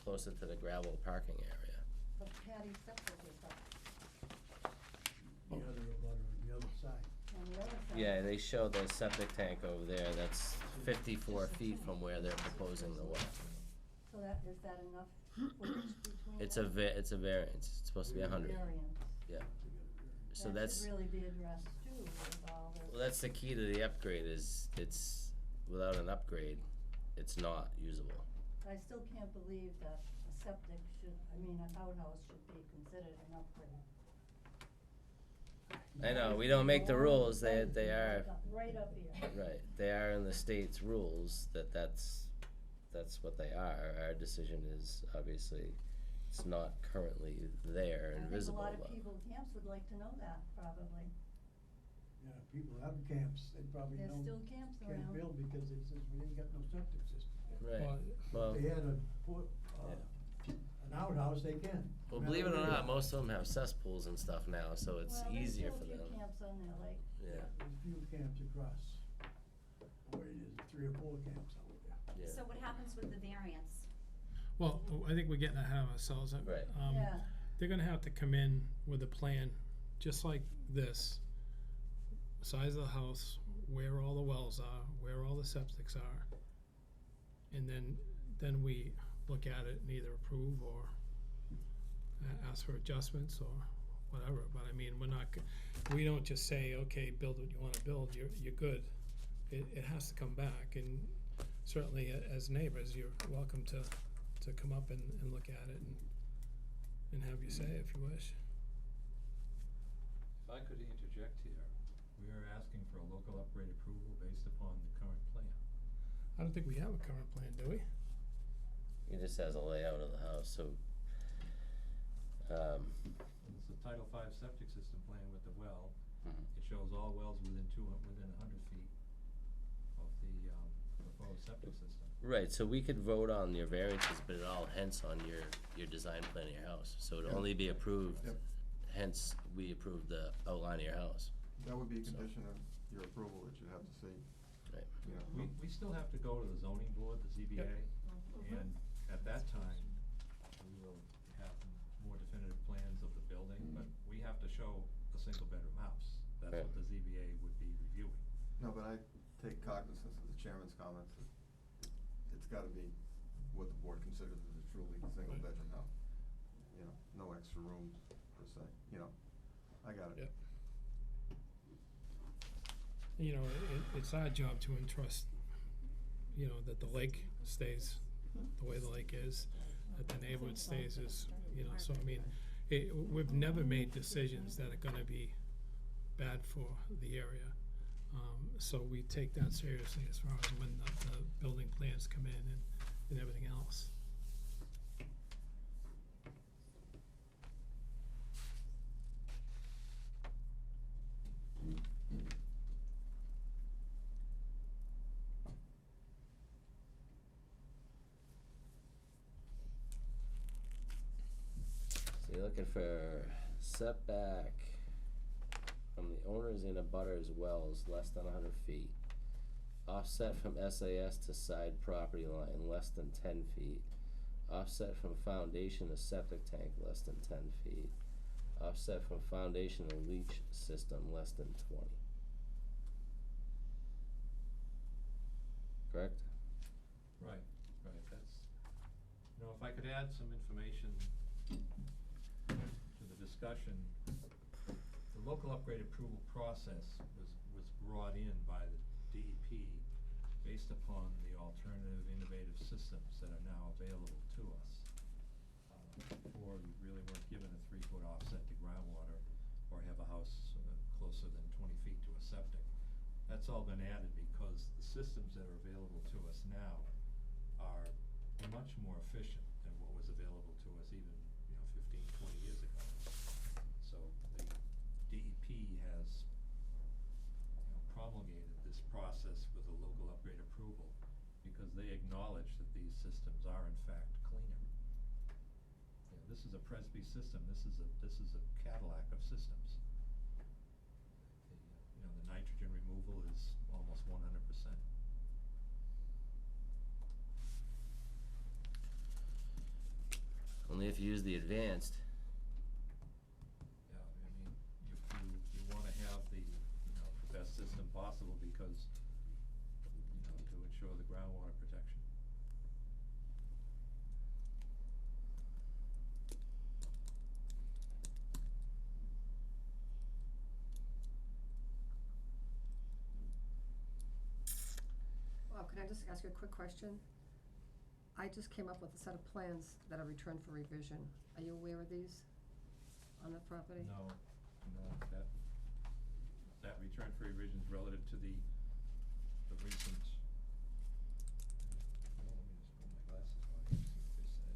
closer to the gravel parking area. But Patty's septic is up The other abutter on the other side. on the other side. Yeah, they show the septic tank over there, that's 54 feet from where they're proposing the well. So that, is that enough footage between? It's them? it's a variance, it's supposed to be 100, Variance. yeah. So That that's, should really be addressed too, with all the. well, that's the key to the upgrade is it's, without an upgrade, it's not usable. I still can't believe that a septic should, I mean, an outhouse should be considered an upgrade. I know, we don't make the rules, they are, Right up here. right, they are in the state's rules that's what they are. Our decision is obviously, it's not currently there and visible, I think a lot but. of people in camps would like to know that, probably. Yeah, people have camps, they probably There's don't, still camps can't around. build because it says we ain't got no septic system. Right, well, well, If they had a, put, an outhouse, they can. well, believe it or not, most of them have cesspools and stuff now, so it's Well, there's easier still for a few them. camps on their lake. Yeah, There's a few camps across, where it is, 3 or 4 camps out there. yeah. So what happens with the variance? well, I think we're getting ahead of ourselves. Right. Yeah, They're gonna have to come in with a plan, just like this. Size of the house, where all the wells are, where all the septics are. And then we look at it and either approve or ask for adjustments or whatever. But I mean, we don't just say, okay, build what you wanna build, you're good. It has to come back, and certainly as neighbors, you're welcome to come up and look at it and have your say if you wish. If I could interject here, we are asking for a local upgrade approval based upon the current plan. I don't think we have a current plan, do we? It just has a layout of the house, so, And it's a Title V septic system plan with the well. Mhm. It shows all wells within 100 feet of the proposed septic system. right, so we could vote on your variances, but it all hence on your design plan of your house, so it'd Yeah. only be approved, Yep. hence we approve the outline of your house. That would be a So- condition of your approval that you'd have to see, Right. you know. We still have to go to the zoning board, the ZBA, and at that time, we will have more definitive plans of the building, but we have to show a single-bedroom house. That's Right. what the ZBA would be reviewing. No, but I take cognizance of the chairman's comments, that it's gotta be what the board considers as a truly single-bedroom house. You know, no extra rooms per se, you know, I got it. Yep. You know, it's our job to entrust, you know, that the lake stays the way the lake is, that the neighborhood stays as, you know, so I mean, we've never made decisions that are gonna be bad for the area. So we take that seriously as far as when the building plans come in and everything else. So you're looking for setback from the owners and abutters wells less than 100 feet. Offset from SAS to side property line less than 10 feet. Offset from foundation to septic tank less than 10 feet. Offset from foundation to leach system less than 20. Correct? Right, that's, you know, if I could add some information to the discussion. The local upgrade approval process was brought in by the DEP based upon the alternative innovative systems that are now available to us. Before, we really weren't given a 3-foot offset to groundwater or have a house closer than 20 feet to a septic. That's all been added because the systems that are available to us now are much more efficient than what was available to us even, 15, 20 years ago. So the DEP has, promulgated this process with a local upgrade approval because they acknowledge that these systems are in fact cleaner. This is a Presby system. This is a Cadillac of systems. The nitrogen removal is almost 100%. Only if you use the advanced. Yeah, I mean, you wanna have the best system possible because, to ensure the groundwater protection. Well, can I just ask you a quick question? I just came up with a set of plans that are returned for revision. Are you aware of these on the property? No, that return for revisions relative to the recent. Let me just put my glasses on here and see what they say.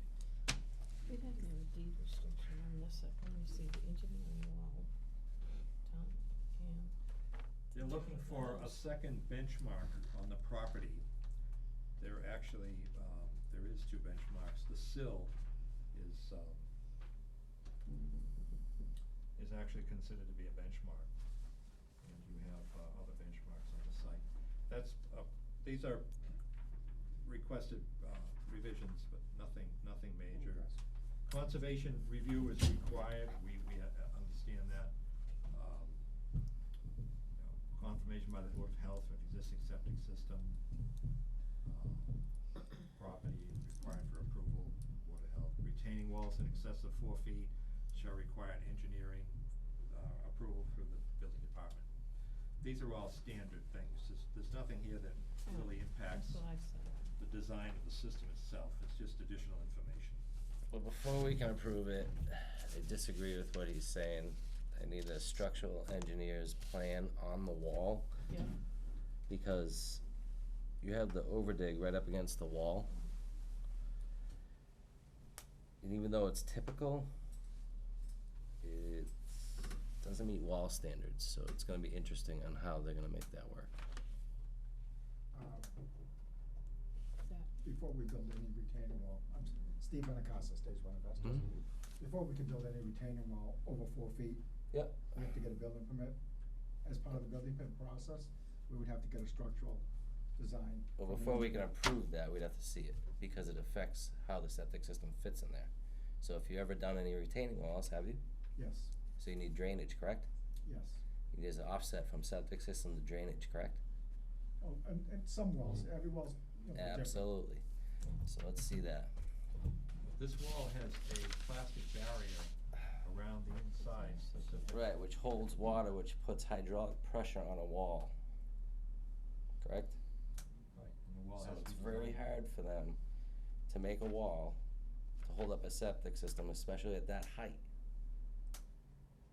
We had no deed restriction on this, let me see, the engineering wall, town, and. They're looking for a second benchmark on the property. There actually, there is 2 benchmarks. The sill is actually considered to be a benchmark. And you have other benchmarks on the site. These are requested revisions, but nothing major. Conservation review is required, we understand that. Confirmation by the Board of Health for an existing septic system. Property required for approval, Board of Health. Retaining walls in excess of 4 feet shall require engineering approval through the building department. These are all standard things. There's nothing here that really impacts That's what I said. the design of the system itself. It's just additional information. Well, before we can approve it, I disagree with what he's saying. I need a structural engineer's plan on the wall. Yeah. Because you have the overdig right up against the wall. And even though it's typical, it doesn't meet wall standards, so it's gonna be interesting on how they're gonna make that work. Before we build any retaining wall, I'm Steve Benacasa, Stage One Investors. Before we can build any retaining wall over 4 feet, Yep. we have to get a building permit. As part of the building permit process, we would have to get a structural design. Well, from the before we can engineer. approve that, we'd have to see it, because it affects how the septic system fits in there. So if you ever done any retaining walls, have you? Yes, So you need drainage, correct? yes. You need an offset from septic system to drainage, correct? Oh, and some walls, every wall's, different. Absolutely. So let's see that. This wall has a plastic barrier around the inside such that. Right, which holds water, which puts hydraulic pressure on a wall. Correct? Right, and the wall So has to it's be very designed. hard for them to make a wall to hold up a septic system, especially at that height.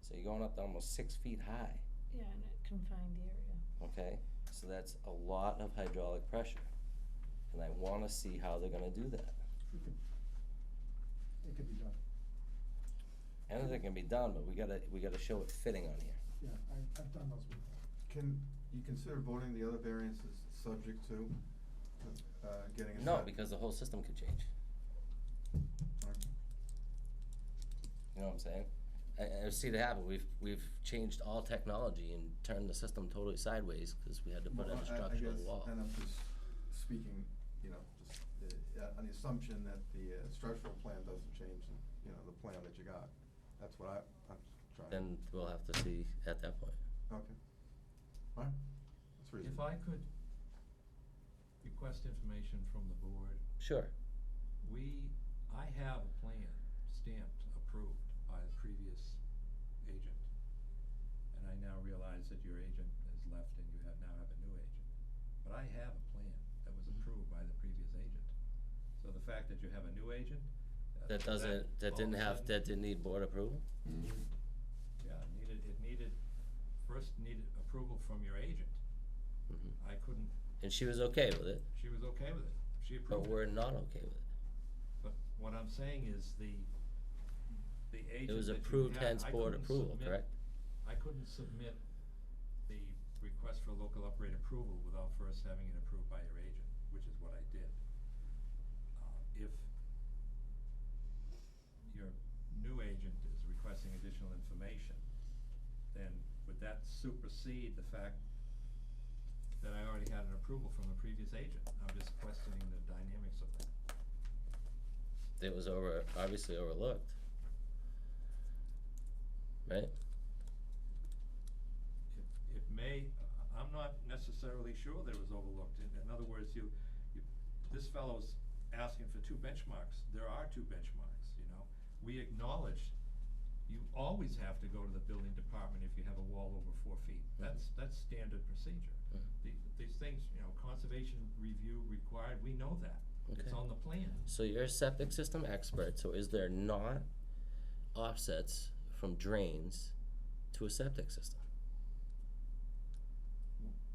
So you're going up to almost 6 feet high, Yeah, in a confined area. okay? So that's a lot of hydraulic pressure. And I wanna see how they're gonna do that. It could be done. Anything can be done, but we gotta show it fitting on here. Yeah, I've done those before. Can you consider voting the other variances subject to getting a No, set? because the whole system could change. Okay. You know what I'm saying? I've seen it happen. We've changed all technology and turned the system totally sideways because we had to put in Well, a I structural guess, wall. and I'm just speaking, on the assumption that the structural plan doesn't change, the plan that you got. That's what I'm trying. Then we'll have to see at that point. Okay. All right, that's reasonable. If I could request information from the board, Sure. I have a plan stamped, approved by the previous agent. your agent has left and you now have a new agent. But I have a plan that was approved by the previous agent. So the fact that you have a new agent. That doesn't, that didn't have, that didn't need board approval? Yeah, first needed approval from your agent. I couldn't, And she was okay with it, she was okay with it, she but approved it. we're not okay with it. But what I'm saying is the agent It was that you approved, had, hence I board couldn't approval, submit- correct? I couldn't submit the request for local upgrade approval without first having it approved by your agent, which is what I did. If your new agent is requesting additional information, then would that supersede the fact that I already had an approval from the previous agent? I'm just questioning the dynamics of that. It was obviously overlooked. Right? It may, I'm not necessarily sure that it was overlooked. In other words, this fellow's asking for 2 benchmarks. There are 2 benchmarks, you know. We acknowledge you always have to go to the building department if you have a wall over 4 feet. That's standard procedure. These things, you know, conservation review required, we know that. It's Okay. on the plan. So you're a septic system expert, so is there not offsets from drains to a septic system?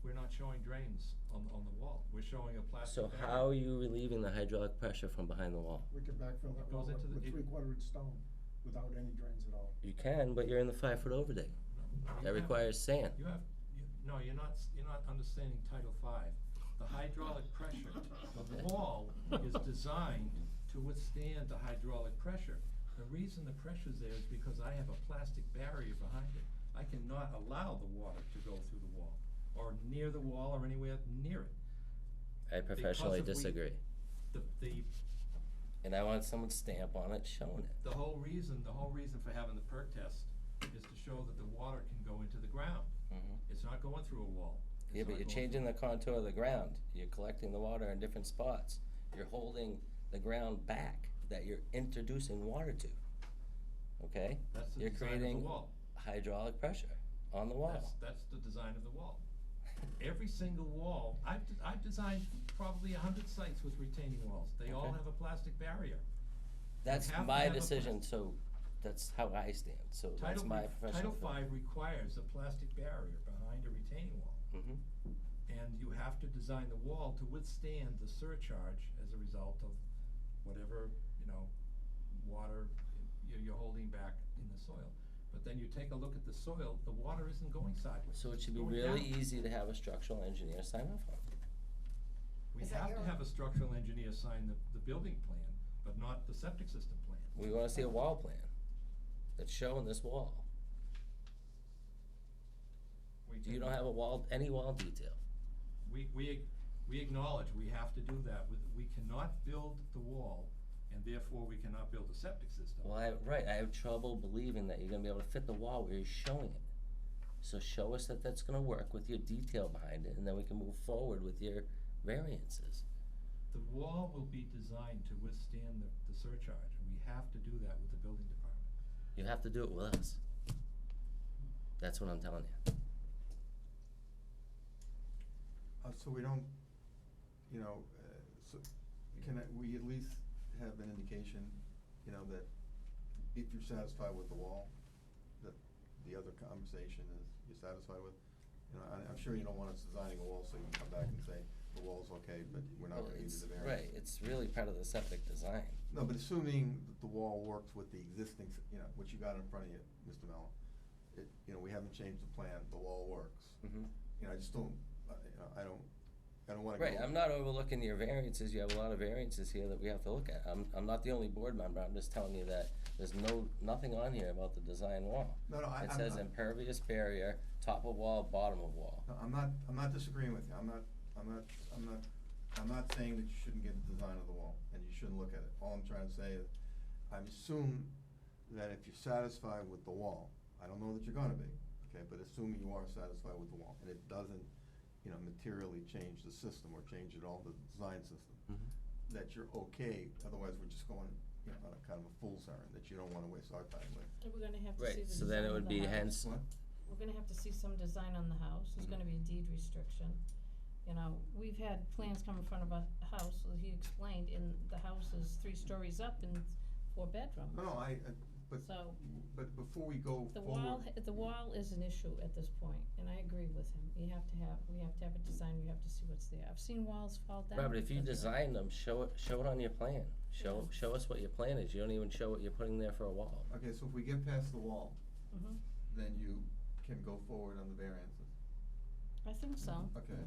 We're not showing drains on the wall. We're showing a plastic So barrier. how are you relieving the hydraulic pressure from behind the wall? We could backfill that It wall goes with into the- 3/4 inch stone without any drains at all. You can, but you're in the 5-foot overdig. That requires sand. No, you're not understanding Title V. The hydraulic pressure of the wall is designed to withstand the hydraulic pressure. The reason the pressure's there is because I have a plastic barrier behind it. I cannot allow the water to go through the wall, or near the wall, or anywhere near it. I professionally Because if we- disagree. And I want someone's stamp on it showing it. The whole reason for having the perk test is to show that the water can go into the ground. It's not going through a wall. Yeah, but you're changing the contour of the ground. You're collecting the water in different spots. You're holding the ground back that you're introducing water to. Okay? That's the You're design of the creating wall. hydraulic pressure on the wall. That's the design of the wall. Every single wall, I've designed probably 100 sites with retaining walls. They all Okay. have a plastic barrier. That's have to my have a decision, so that's how I stand. So that's my professional Title opinion. V requires a plastic barrier behind a retaining wall. And you have to design the wall to withstand the surcharge as a result of whatever, you know, water you're holding back in the soil. But then you take a look at the soil, the water isn't going sideways. So it should be it's going really down. easy to have a structural engineer sign off on. We Is that have to your- have a structural engineer sign the building plan, but not the septic system plan. We wanna see a wall plan that's showing this wall. You don't have a wall, any wall detail. We acknowledge we have to do that. We cannot build the wall, and therefore we cannot build a septic system. Well, I have trouble believing that you're gonna be able to fit the wall where you're showing it. So show us that that's gonna work with your detail behind it, and then we can move forward with your variances. The wall will be designed to withstand the surcharge, and we have to do that with the building department. You have to do it with us. That's what I'm telling you. So we don't, you know, so can we at least have an indication, you know, that if you're satisfied with the wall, that the other conversation is you're satisfied with? You know, I'm sure you don't want us designing a wall so you can come back and say, the wall's okay, but we're not Well, gonna give you it's- the variance. Right, it's really part of the septic design. No, but assuming that the wall works with the existing, you know, what you got in front of you, Mr. Mellon, you know, we haven't changed the plan, the wall works. Mhm. You know, I just don't, you know, I don't wanna go. Right, I'm not overlooking your variances, you have a lot of variances here that we have to look at. I'm not the only board member, I'm just telling you that there's nothing on here about the design wall. No, It says impervious barrier, top of wall, bottom of wall. No, I'm not disagreeing with you, I'm not saying that you shouldn't get the design of the wall, and you shouldn't look at it. All I'm trying to say is, I assume that if you're satisfied with the wall, I don't know that you're gonna be, okay, but assuming you are satisfied with the wall, and it doesn't, you know, materially change the system or change at all the design system, that you're okay, otherwise we're just going, you know, on a kind of a fool's errand that you don't wanna waste our time with. We're gonna have to see Right, the so then design it of would the be house. hence, What? we're gonna have to see some design on the house, there's gonna be a deed restriction. You know, we've had plans come in front of a house, so he explained, and the house is 3 stories up and 4 bedrooms. No, but, So, but before we go the forward. wall is an issue at this point, and I agree with him. We have to have a design, we have to see what's there. I've seen walls fall down. Right, but if you because of- design them, show it on your plan. Show us what your plan is. You don't even show what you're putting there for a wall. Okay, so if we get past the wall, Mhm. then you can go forward on the variances. I think so. Okay,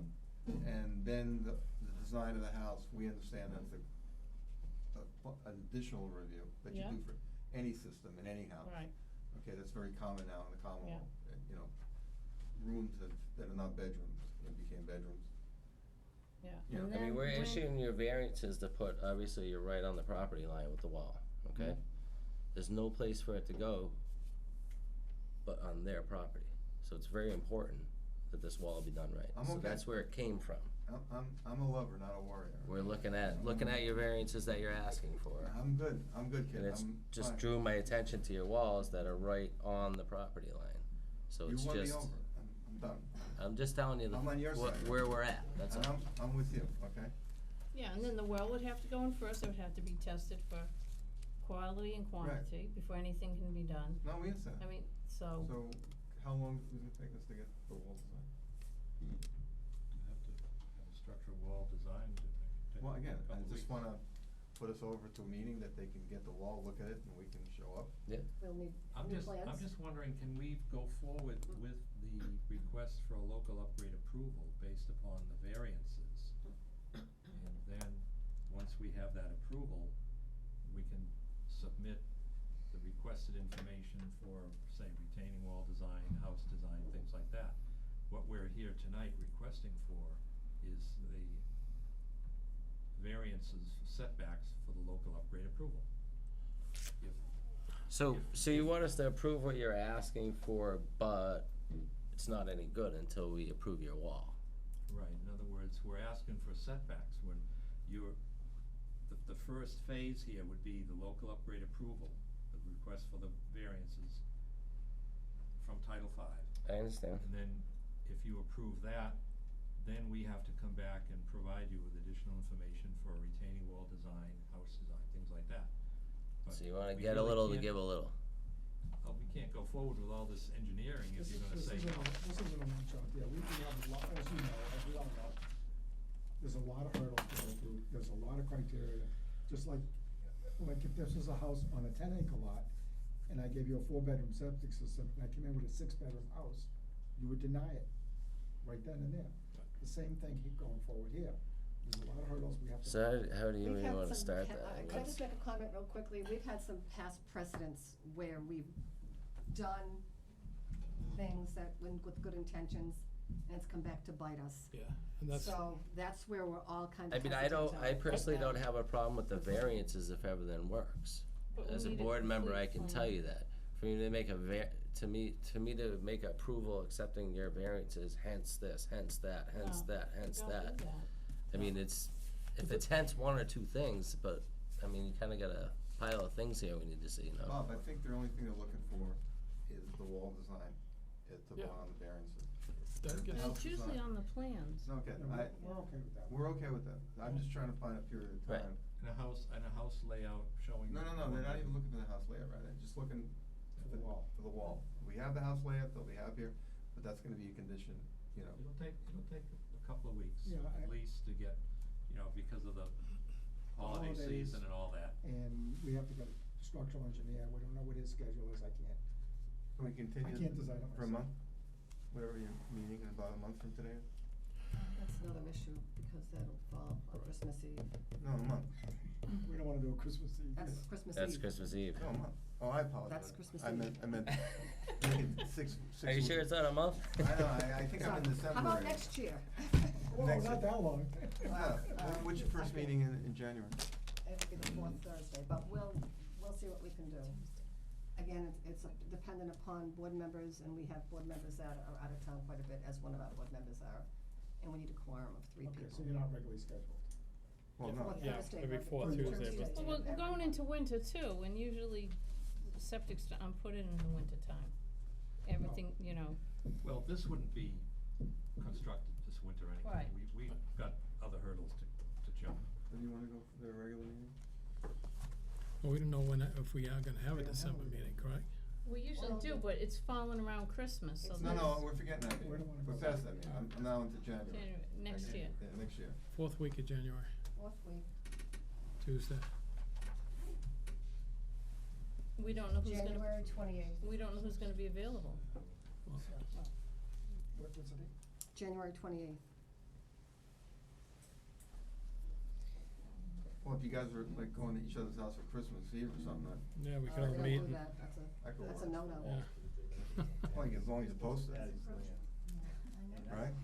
and then the design of the house, we understand that's an additional review that you Yeah. do for any system in any house. Right. Okay, that's very common now in the Commonwealth, you know, rooms that are not bedrooms, became bedrooms. Yeah. Yeah. And I mean, then we're when- issuing your variances to put, obviously, you're right on the property line with the wall, okay? There's no place for it to go but on their property. So it's very important that this wall be done right. I'm So okay. that's where it came from. I'm a lover, not a warrior. We're looking at your variances that you're asking for. I'm good, kid, And it's I'm just fine. drew my attention to your walls that are right on the property line. So You it's won me just, over, I'm done. I'm just telling you I'm on your side. where we're at, that's And all. I'm with you, okay? Yeah, and then the well would have to go in first, it would have to be tested for quality and quantity before anything can be done. No, we understand. I mean, so, So, how long is it gonna take us to get the wall designed? You have to have a structural wall designed, it may take Well, again, a I couple just weeks. wanna put us over to a meeting that they can get the wall, look at it, and we can show up. We'll need I'm new just, plans. I'm just wondering, can we go forward with the request for a local upgrade approval based upon the variances? And then, once we have that approval, we can submit the requested information for, say, retaining wall design, house design, things like that. What we're here tonight requesting for is the variances, setbacks for the local upgrade approval. If So you want us to approve what you're asking for, but it's not any good until we approve your wall. Right, in other words, we're asking for setbacks when the first phase here would be the local upgrade approval, the request for the variances from Title V. I understand. And then if you approve that, then we have to come back and provide you with additional information for a retaining wall design, house design, things like that. But So you wanna we get a really little to can't- give a little. Oh, we can't go forward with all this engineering if you're gonna say no. This isn't a one-shot deal, we have a lot, as you know, as we all know, there's a lot of hurdles to go through, there's a lot of criteria, just like if this was a house on a 10-acre lot, and I gave you a 4-bedroom septic system, and I came in with a 6-bedroom house, you would deny it, right then and there. The same thing going forward here, there's a lot of hurdles we have to. So how do you We've even had wanna some start pa- that? I Can I guess? just make a comment real quickly? We've had some past precedents where we've done things that, with good intentions, and it's come back to bite us. Yeah, and that's. So that's where we're all kind of I mean, hesitant I to- personally right now. don't have a problem with the variances if everything works. But we As a need a board member, I complete can plan. tell you that. For me to make to me to make approval accepting your variances, hence this, hence that, hence No, that, we hence don't that. do that. I mean, if it's hence one or two things, but, I mean, you kinda got a pile of things here we need to see, you know? Bob, I think the only thing they're looking for is the wall design, to Yeah. go on the variances. That gets- And it's usually on the plans. No, okay, Yeah, we're okay with that. we're okay with that, I'm just trying to find a period of Right. time. And a house layout showing. No, they're not even looking for the house layout, right, they're just looking For the wall. For the wall. We have the house layout, they'll be happier, but that's gonna be a condition, you know. It'll take a couple of weeks, Yeah, at least to get, because of the holiday Holidays. season and all that. And we have to get a structural engineer, we don't know what his schedule is, I can't. Can we continue? I can't design it For a myself. month? Whatever your meeting in about a month from today? That's another issue, because that'll fall on Christmas Eve. No, a month. We don't wanna do a Christmas Eve. That's Christmas Eve. That's Christmas Eve. No, a month. Oh, I apologize. That's Christmas I Eve. meant, make it six Are you weeks. sure it's not a month? I know, I think I'm in December. How about already. next year? Whoa, Next- not that long. What's your first meeting in January? It'll be the 4th Thursday, but we'll see what we can do. Again, it's dependent upon board members, and we have board members that are out of town quite a bit, as one of our board members are. And we need a quorum of 3 people. Okay, so you're not regularly scheduled. Well, no. Fourth Yeah, Thursday, every but fourth Thursday, Tuesday, but- Tuesday, Well, we're every going month. into winter too, and usually septic's put in the winter time. Everything, Well, this wouldn't be constructed this winter anyway. Right. We've got other hurdles to jump. When do you wanna go for the regular meeting? Well, we don't know when, if we are gonna have a December meeting, correct? We usually do, but it's falling around Christmas, so No, that's no, we're forgetting that We meeting. don't wanna We're go past that meeting. I'm now into January. next year. Yeah, next year. Fourth week of January, Fourth week, Tuesday. We don't know who's gonna, January 28th. we don't know who's gonna be available. What's the date? January 28th. Well, if you guys are like going to each other's house for Christmas Eve or something, Yeah, we Oh, could have a don't meeting. do that. I could That's a work. no-no. Yeah. Like, as long as you post it, right?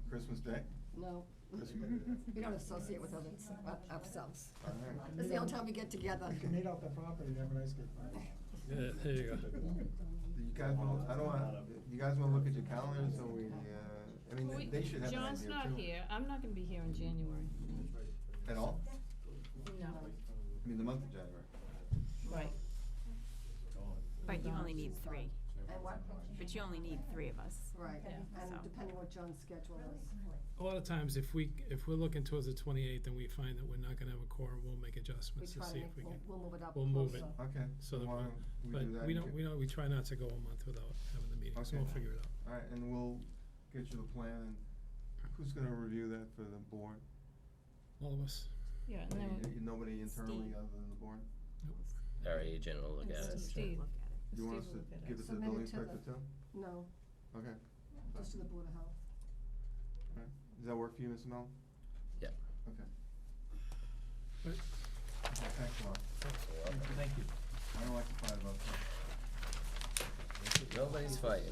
Christmas Day? No. Christmas. We don't associate with others, ourselves. All right. This is the only time we get together. You can meet out the property and have a nice good time. Yeah, there you go. Do you guys wanna, I don't wanna, you guys wanna look at your calendars, so we, I mean, We- they should have an idea John's too. not here, I'm not gonna be here in January. At all? No. I mean, the month of January. Right. But you only need three. And what? But you only need three of us. Right, Yeah. and So. depending what John's schedule is. A lot of times, if we're looking towards the 28th and we find that we're not gonna have a quorum, we'll make We adjustments to try to see make, if we can. we'll move it up we'll move it. closer. Okay, So so that why we- don't we But do that? we and don't, we try not to go a month without having the meeting, so we'll Okay. figure it out. All right, and we'll get you the plan, and who's gonna review that for the board? All of us. Yeah, and then, Nobody internally Steve. other than the board? Our agent will look And at it. Steve. You want us Steve to will look at give it. it to the Submit building it to the- inspector too? No, Okay, just to the Board of Health. all right. Does that work for you, Mr. Mel? Yeah. Okay. Right. Okay, thanks a lot. Thank you. I don't like to fight about that. Nobody's fighting.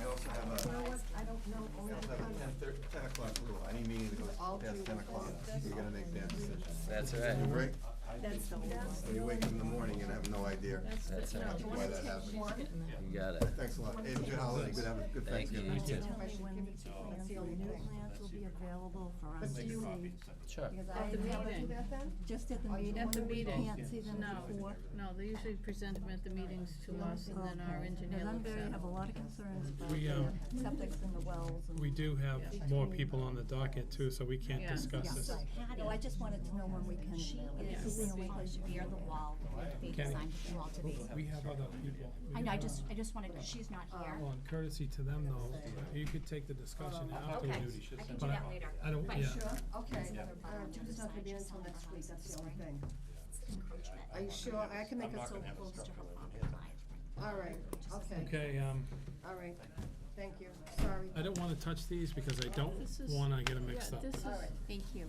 I also have You know a, what, I don't know, I only also have a because 10 o'clock rule. Any meeting that goes All past due 10 o'clock, respect. you gotta make that decision. That's right. You agree? That's the When you wake up in the morning and have no idea That's no, right. you why wanna that take happened. one? You got it. Thanks a lot. Hey, good holiday, good, have a good Thank you, Thanksgiving. you too. I should give it to you, that's the only thing. plans will be available for us But to do you- see. Sure. Because At I the have to do meeting. that then? Just at the Are you meeting. At the wondering? meeting. Can't see them No, before. no, they usually present them at the meetings to us, and then our engineer Because I'm looks very, at have a them. lot of concerns about We, the septics and the wells and. We do have more people on the docket too, so we can't Yeah. discuss this. No, I just wanted to know when we can. She This is the only place you can near the do it. wall, they Kenny. designed you all to be. We have other people. I know, I just wanted, she's not here. Well, in courtesy to them though, you could take the discussion Okay, afterwards. I can do but that later. I don't, Right. yeah. Sure, okay, Yeah. Judith's not gonna be in until next week, that's the only thing. Encroachment. Are you sure? I can make it so Close to her property line. All right, okay, Okay, all right, thank you, sorry. I don't wanna touch these because I don't This is- wanna get them mixed Yeah, up. this is, All right. Thank you.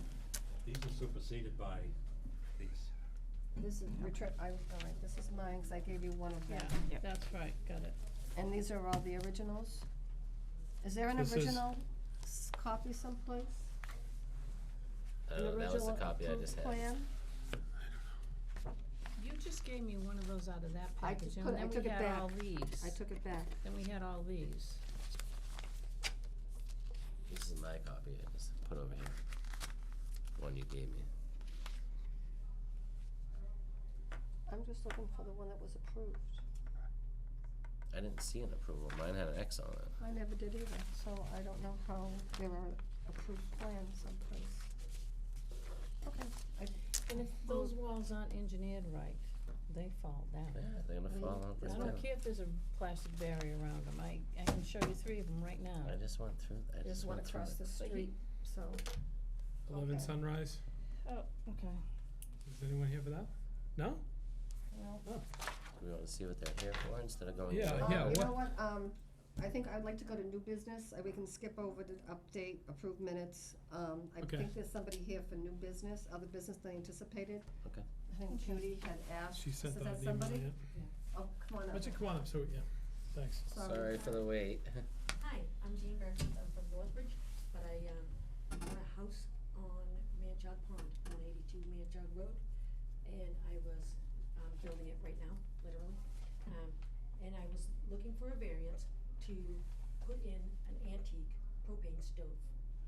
These are superseded by these. This is, all right, this is mine, 'cause I gave you one of them. yeah, that's right, got it. And these are all the originals? Is there an This is- original copy someplace? An That was the original copy I approved just had. plan? You just gave me one of those out of that I package, put- and I then took we it had back. all these. I took it back. Then we had all these. This is my copy I just put over here. One you gave me. I'm just looking for the one that was approved. I didn't see an approval. Mine had an X on it. I never did either, so I don't know how there are approved plans someplace. Okay, And if those walls aren't engineered right, they fall down. Yeah, they're gonna fall out I right don't down. care if there's a plastic barrier around them, I can show you 3 of them right now. I just went through, I there's just one went through across it. the street, so. 11 Okay. Sunrise, Oh, okay. is anyone here for that? No? Well, Oh, We want to see what they're here for instead of going. Yeah, straight. yeah. You know what- what, I think I'd like to go to new business, we can skip over the update, approved minutes. I Okay. think there's somebody here for new business, other business than anticipated. Okay. I think Judy had asked, she is sent that out an email, somebody? yeah. Oh, come on up. Why don't you come on up, so, yeah, thanks. Sorry for the wait. Hi, I'm Jean Burns, I'm from Northbridge, but I own a house on Manjog Pond, 182 Manjog Road, and I was building it right now, literally. And I was looking for a variance to put in an antique propane stove,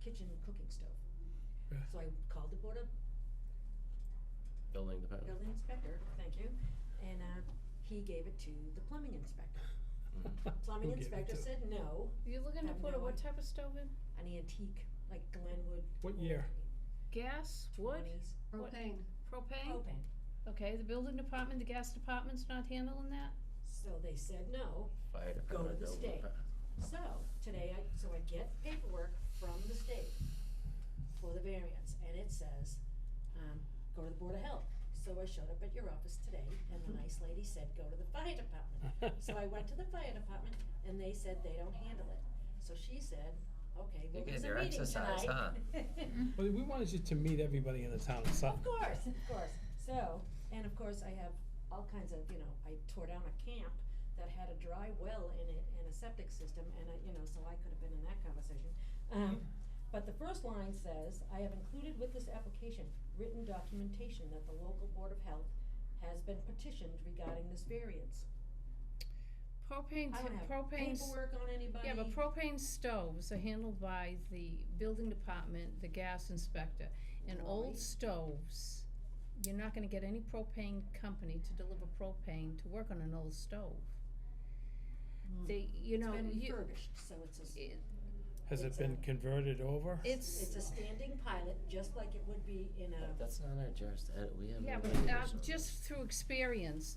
kitchen cooking stove. Yeah. So I called the Board of Building department. Building Inspector, thank you, and he gave it to the plumbing inspector. plumbing We'll get inspector into it. said no, You're looking to Have put a no what idea. type of stove in? an antique, like Glenwood. What old year? Gas, wood, 20s. Propane. propane? Propane. Okay, the building department, the gas department's not handling that? So they said no. Fire Go to department, the don't state. worry. So today I get paperwork from the state for the variance, and it says, go to the Board of Health. So I showed up at your office today, and the nice lady said, go to the fire department. So I went to the fire department, and they said they don't handle it. So she said, okay, well, You're there's getting a your meeting exercise, tonight. Well, we wanted you to meet everybody in the town of Sutton. Of course. So, and of course, I have all kinds of, I tore down a camp that had a dry well in it and a septic system, and so I could have been in that conversation. But the first line says, I have included with this application written documentation that the local Board of Health has been petitioned regarding this variance. Propane, I don't have propane. paperwork on anybody. Yeah, but propane stoves are handled by the building department, the gas inspector. And old Right. stoves, you're not gonna get any propane company to deliver propane to work on an old stove. They, It's been refurbished, so it's Has it It's been a- converted over? it's a standing pilot, just like it would be in a. That's not our jurisdiction, we have. Yeah, no but jurisdiction on just through experience,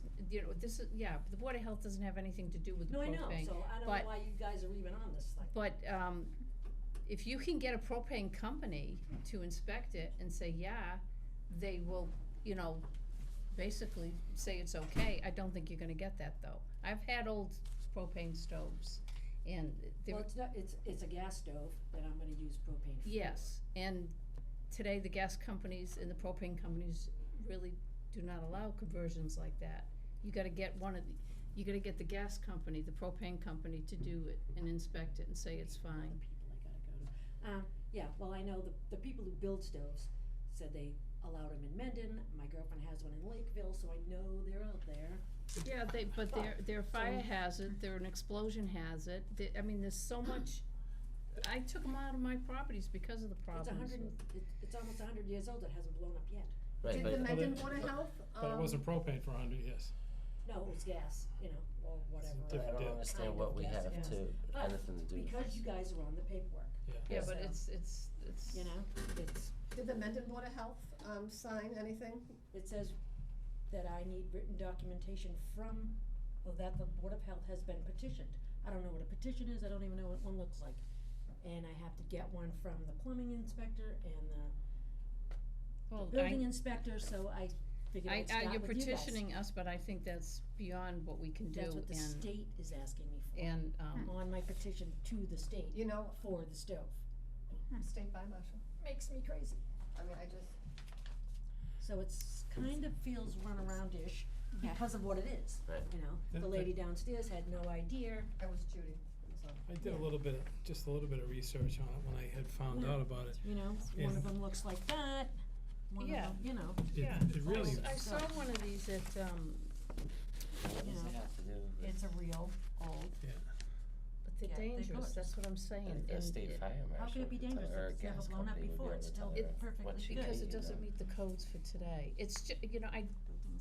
this is, the Board of Health doesn't have anything to do with the No, I propane. know, so I don't but- know why you guys are even on this thing. But, if you can get a propane company to inspect it and say, yeah, they will, basically say it's okay, I don't think you're gonna get that though. I've had old propane stoves and they Well, it's a gas stove that I'm gonna use propane for. yes, and today the gas companies and the propane companies really do not allow conversions like that. You gotta get you gotta get the gas company, the propane company to do it and inspect it and say it's fine. People I gotta go to. Yeah, well, I know the people who build stoves said they allowed them in Mendon, my girlfriend has one in Lakeville, so I know they're out there. Yeah, but they're a fire hazard, they're an explosion hazard, there's so much, I took them out of my properties because of the problems. It's almost 100 years old, it hasn't blown up yet. Right, Did but- the Mendon But- Board of Health, But it wasn't propane for 100 years. No, it was gas, or whatever. I different don't deal. understand Kind what of we gas, have yes. to, But anything to do with because you guys are on the paperwork, Yeah, but So- it's, it's, did the Mendon Board of Health, sign anything? it says that I need written documentation that the Board of Health has been petitioned. I don't know what a petition is, I don't even know what one looks like. And I have to get one from the plumbing inspector and well, the building inspector, so I figured I'd start you're with you guys. petitioning us, but I think that's beyond what we can do That's what the and, state is asking me for. and, On my petition to the state You know, for the stove. State Fire Marshal, Makes me crazy. I mean, I just, So it's kind of feels runaround-ish because of what it is, Right. The lady downstairs had no idea. that was Judy, so. I did just a little bit of research on it when I had found out about it. One of them looks like that, one of Yeah. them, yeah. It really, I saw one of these at, what does it have to do with? it's a real old. yeah. but they're Yeah, they're dangerous, good. that's what I'm saying. The and state it- fire marshal. How could it be could tell dangerous her if it's never gas blown up company would be before? able It's to still tell her perfectly what she good. Because can it do, doesn't you meet the codes for today. It's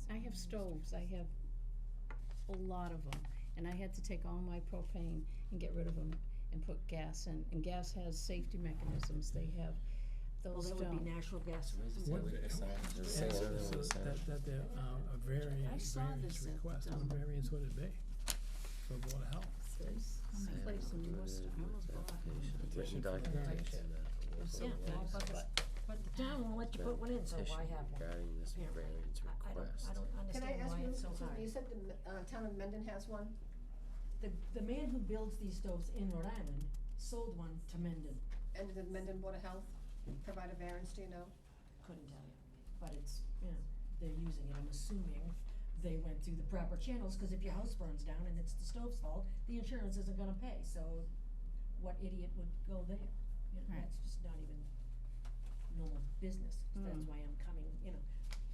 I have stoves, I have a lot of them, and I had to take all my propane and get rid of them and put gas in, and gas has safety mechanisms, they have, Well, those that don't. would be natural gas. What does it say What- with the sign? Does it say And anything with the sign? that they're, a variance saw this at, request, what variance would it be for Board of Health? There's some place in Worcester. Written documentation Yeah, well, but the town won't let you put one in, so why have one? regarding this Apparently. variance I request. don't Can I understand ask why you, it's so Susan, hard. you said the, town of Mendon has one? The man who builds these stoves in Rhode Island sold one to Mendon, And did Mendon Board of Health provide a variance, do you know? couldn't tell you, but it's, they're using it, I'm assuming they went through the proper channels, cause if your house burns down and it's the stove's fault, the insurance isn't gonna pay, so what idiot would go there? Right. That's just not even normal business, that's why I'm coming,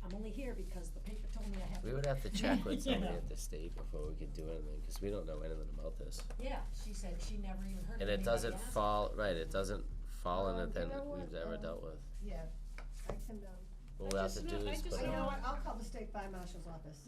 I'm only here because the paper told me I have to. We would have to check with You somebody know. at the state before we could do anything, cause we don't know anything about this. Yeah, she said she never even heard of And it anybody doesn't asking. fall, right, it doesn't fall in You anything know what, we've ever dealt with. Yeah, I can, What we'll have to do is you put know it, what, I'll call the State Fire Marshal's office.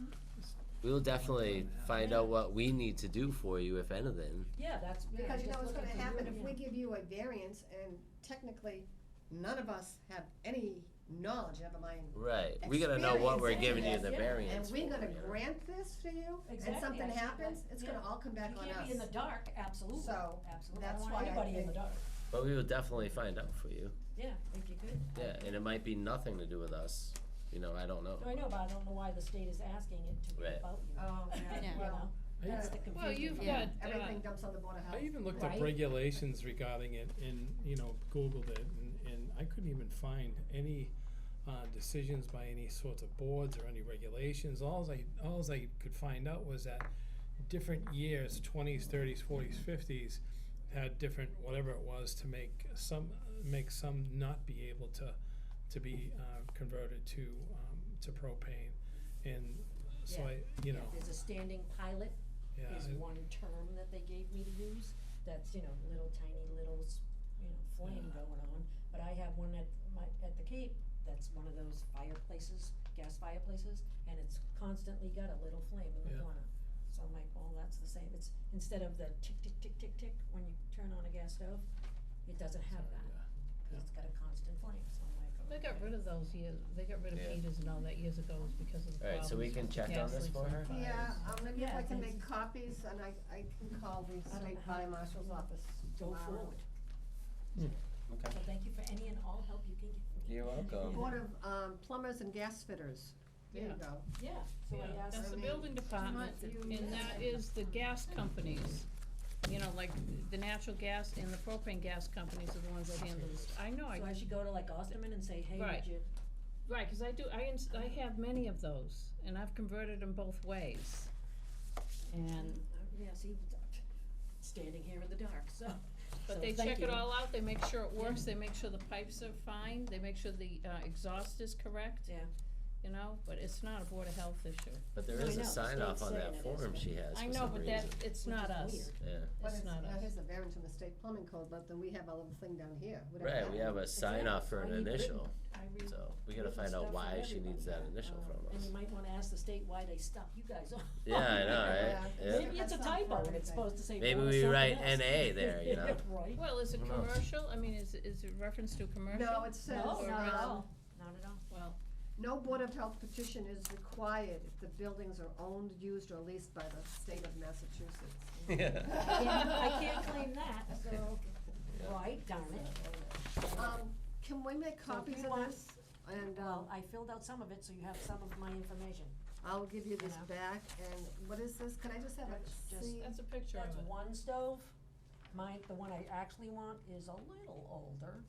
We will definitely find out what we need to do for you, if anything. Yeah, that's, Because you know just what's gonna looking to happen, do it, if we yeah. give you a variance and technically none of us have any knowledge, never mind. Right. We gotta know what we're experience giving you in the it, variance And we're for, gonna yeah. grant this to you, and Exactly, something I see happens, that, it's yeah. gonna all come back on us. You can't be in the dark, absolutely, So, absolutely. I that's don't why want I anybody in the think- dark. But we will definitely find out for you. Yeah, if you could. Yeah, and it might be nothing to do with us. You know, I don't know. No, I know, but I don't know why the state is asking it to be Right. about you. Oh, yeah, Yeah. You well, know, that's the confusion. Well, you've Yeah. got, everything dumps on the Board of Health. I even looked up Right. regulations regarding it and, you know, Googled it, and I couldn't even find any decisions by any sorts of boards or any regulations. Alls I could find out was that different years, 20s, 30s, 40s, 50s, had different, whatever it was, to make some not be able to be converted to propane. And so Yeah. you know, There's a standing pilot, yeah, is one term that they gave me to use, that's, you know, little tiny little, flame Yeah. going on. But I have one at the Cape, that's one of those fireplaces, gas fireplaces, and it's constantly got a little flame in the Yeah. corner. So I'm like, well, that's the same, it's, instead of the tick, tick, tick, tick, tick, when you turn on a gas stove, it doesn't have that. Yeah. It's got a constant flame, so I'm like, they got rid of those years, they got rid of Yeah. heaters and all that years ago because of the Alright, problems so we can with check on gas this leaks for and her? fires. Yeah, maybe if Yeah, I can thanks. make copies, and I can call the I don't state know fire how- marshal's office go tomorrow. forward. Okay. So thank you for any and all help you can give me. You're welcome. Board of Plumbers and Gas Fitters, there you Yeah. go. Yeah, so I Yeah. asked. That's the mean, building department, you- and that is the gas companies. You know, like the natural gas and the propane gas companies are the ones that handle this. I know, So I should go to like Osterman and say, hey, Right. would you, right, 'cause I have many of those, and I've converted them both ways. And, yeah, see, standing here in the dark, so. but so they thank check it you. all out, they make sure it works, they make sure the pipes are fine, they make sure the, exhaust is correct. Yeah. You know, but it's not a Board of Health issue. But there No, I is a know, the sign off state's on that saying it is, form but- she has I for know, some but reason. it's Which not is us. weird. Yeah. But It's not us. here's the variance from the state plumbing code, but then we have a little thing down here. don't Right, have we that. have a sign off for an I read initial, I read so we gotta written find out stuff why from she needs that everybody. initial from And us. you might wanna ask the state why they stopped you guys off. Yeah, I know, right? Yeah. Yeah. Maybe it's a That's not typo for and it's everything. supposed to say. Maybe or we something write else. NA there, you know? Right. Well, is it Who knows? commercial? I mean, is it reference to commercial? No, it says, No, not at um, all, not at all. Well, no Board of Health petition is required if the buildings are owned, used, or leased by the state of Massachusetts. I can't claim that, so, right, darn it. Can we make So if copies you of want- this? And, Well, I filled out some of it, so you have some of my information. I'll give you this Yeah. back, and what is this? Can I just have a That's just- see? that's a picture That's of it. one stove. Mine, the one I actually want is a little older.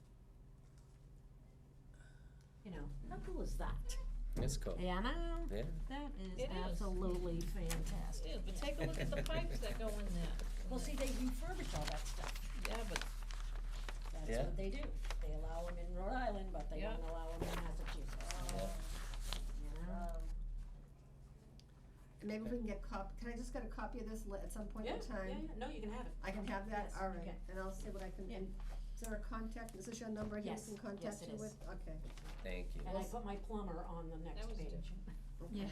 You know, how cool is that? It's cool. Yeah, no, Yeah. that It is is. absolutely fantastic. Yeah, but take a look at the pipes that go in there. Well, see, they refurbish all that stuff. Yeah, but, That's Yeah. what they do. They allow them in Rhode Island, but they Yeah. don't allow them in Massachusetts. Yeah. You know? Maybe we can get can I just get a copy of this at some point in time? Yeah, no, you can have it. I can have that, Yes, all you right, can. and I'll see what I can, Yeah. and is there a contact, is this your number here, Yes, we can yes, contact it you is. with? Okay. Thank you. And I put my plumber on the next That was page. Yeah,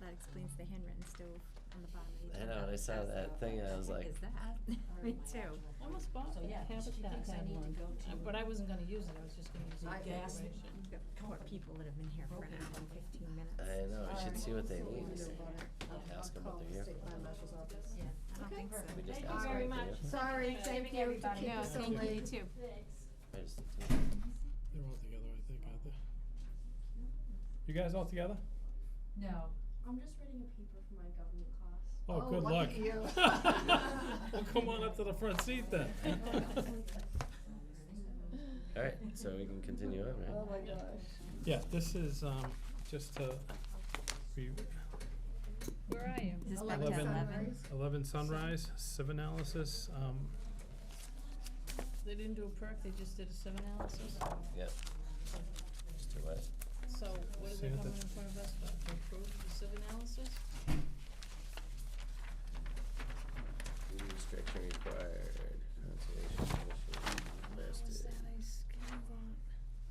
that explains the handwritten stove on the bottom of the I agenda. know, when I saw that thing, I was What like, is that? Me too. almost bought So, it, yeah, she Habitat thinks I had need to one, go to- but I wasn't gonna use it, I was just gonna use I it for gas- decoration. Poor people that have been here for an hour and 15 minutes. I know, I should see what they need. We'll do about it. Ask them I'll what call they're here the state for. fire marshal's office. Yeah. I don't think so. We just Thank you asked very them to much. do. Sorry, Thanks, thank giving you to everybody- keep No, us so thank you, you late. too. I just- they're all together, I think, aren't they? You guys all together? No, I'm just writing a paper for my government class. Oh, Oh, good luck. lucky you. Well, come on up to the front seat then. Alright, so we can continue on, right? Oh, my gosh. Yeah, this is, just to, Where are you? Is this back to 11. 11? 11 Sunrise, sieve analysis, They didn't do a perk, they just did a sieve analysis, Yep. Just do what? so what are See they what coming the- in front of us for, to approve the sieve analysis? Duty restriction required, conservation commission listed,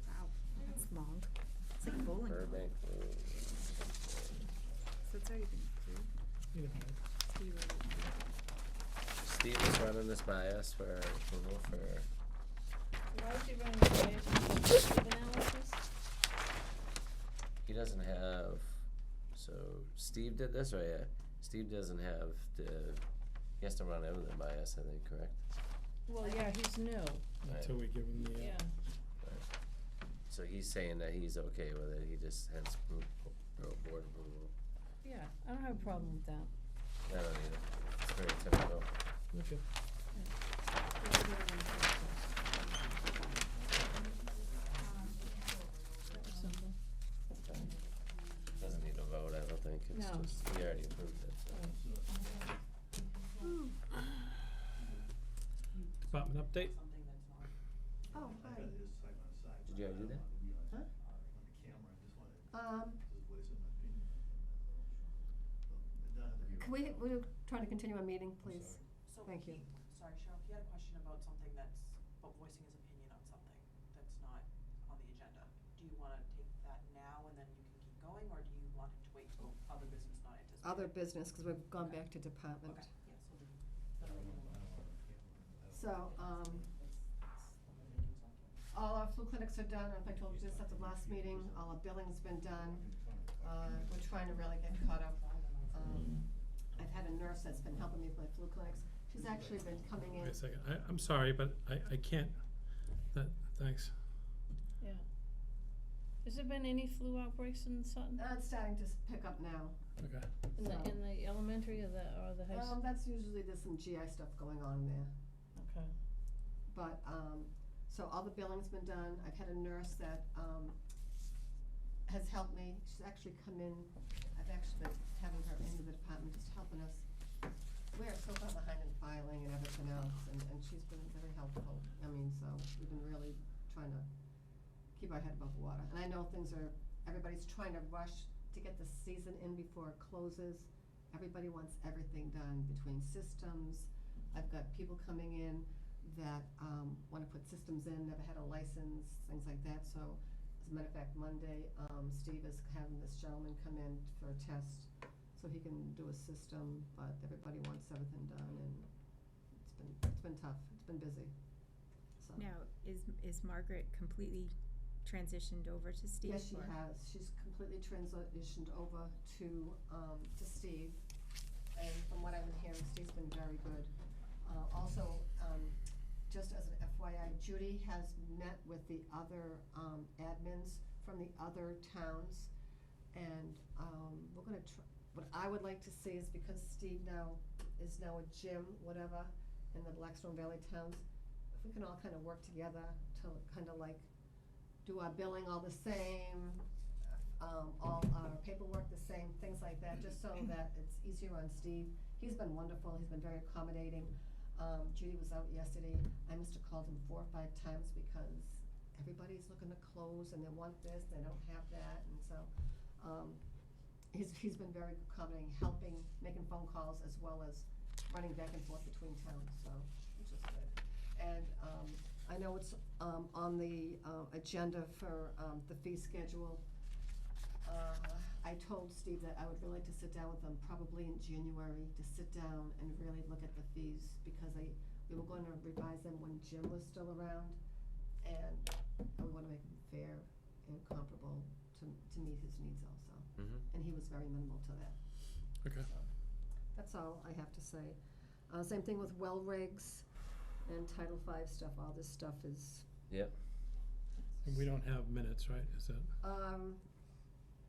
Wow, that's long. It's like bowling. Burbank Road. So it's already been approved. Steve is running this by us for approval for, Why is he running the financial analysis? he doesn't have, so Steve did this, right? Yeah. Steve doesn't have the, he has to run everything by us, I think, correct? Well, yeah, he's new, Until we give them the, yeah. So he's saying that he's okay with it, he just has board approval. Yeah, I don't have a problem with that. I don't either, it's very typical. okay. That was simple. Doesn't need a vote, I don't think, it's No. just, he already approved it, so. Department update? Oh, hi. Did you already do that? Can we'll try to continue our meeting, please? So Thank you. Sorry, Cheryl, he had a question about something that's, about voicing his opinion on something that's not on the agenda. Do you wanna take that now and then you can keep going, or do you want him to wait till other business not anticipated? Other business, because we've gone back to department. Okay, yes, we'll do, that'll make it a little. So, all our flu clinics are done, I told you this at the last meeting, all our billing's been done. We're trying to really get caught up. I've had a nurse that's been helping me with my flu clinics. She's actually been coming in. Wait a second, I'm sorry, but I can't, thanks. Yeah. Has there been any flu outbreaks in Sutton? It's starting to pick up now. Okay. In the elementary or the high school? That's usually, there's some GI stuff going on there. Okay. But, so all the billing's been done. I've had a nurse that, has helped me. She's actually come in. I've actually been having her into the department just helping us. We're so far behind in filing and everything else, and she's been very helpful. I mean, so we've been really trying to keep our head above water. And I know everybody's trying to rush to get the season in before it closes. Everybody wants everything done between systems. I've got people coming in that wanna put systems in, never had a license, things like that. So as a matter of fact, Monday, Steve is having this gentleman come in for a test so he can do a system, but everybody wants everything done, and it's been tough. It's been busy. So. Now, is Margaret completely transitioned over to Steve? Yes, she has. She's completely transitioned over to Steve, and from what I've been hearing, Steve's been very good. Also, just as an FYI, Judy has met with the other admins from the other towns, and we're gonna what I would like to see is, because Steve is now a gym, whatever, in the Blackstone Valley towns, if we can all kind of work together to kind of like do our billing all the same, all our paperwork the same, things like that, just so that it's easier on Steve. He's been wonderful. He's been very accommodating. Judy was out yesterday. I must have called him 4 or 5 times because everybody's looking to close and they want this, they don't have that, and so he's been very accommodating, helping, making phone calls, as well as running back and forth between towns, so which is good. And I know it's on the agenda for the fee schedule. I told Steve that I would really like to sit down with them probably in January to sit down and really look at the fees, because we were going to revise them when Jim was still around, and we want to make them fair and comparable to meet his needs also. And he was very amenable to that. Okay. So, that's all I have to say. Same thing with well rigs and Title V stuff. All this stuff is. Yep. And we don't have minutes, right? Is that?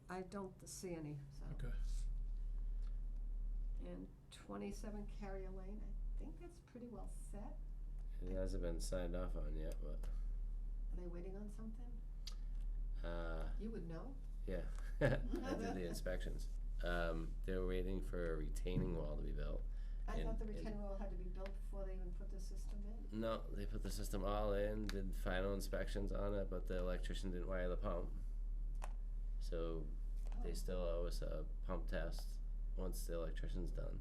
I don't see any, so. Okay. And 27 Carrier Lane, I think that's pretty well set. It hasn't been signed off on yet, but. Are they waiting on something? You would know? Yeah, I did the inspections. They're waiting for a retaining wall to be built. I thought the retaining wall had to be built before they even put the system in. No, they put the system all in, did final inspections on it, but the electrician didn't wire the pump. So they still owe us a pump test once the electrician's done.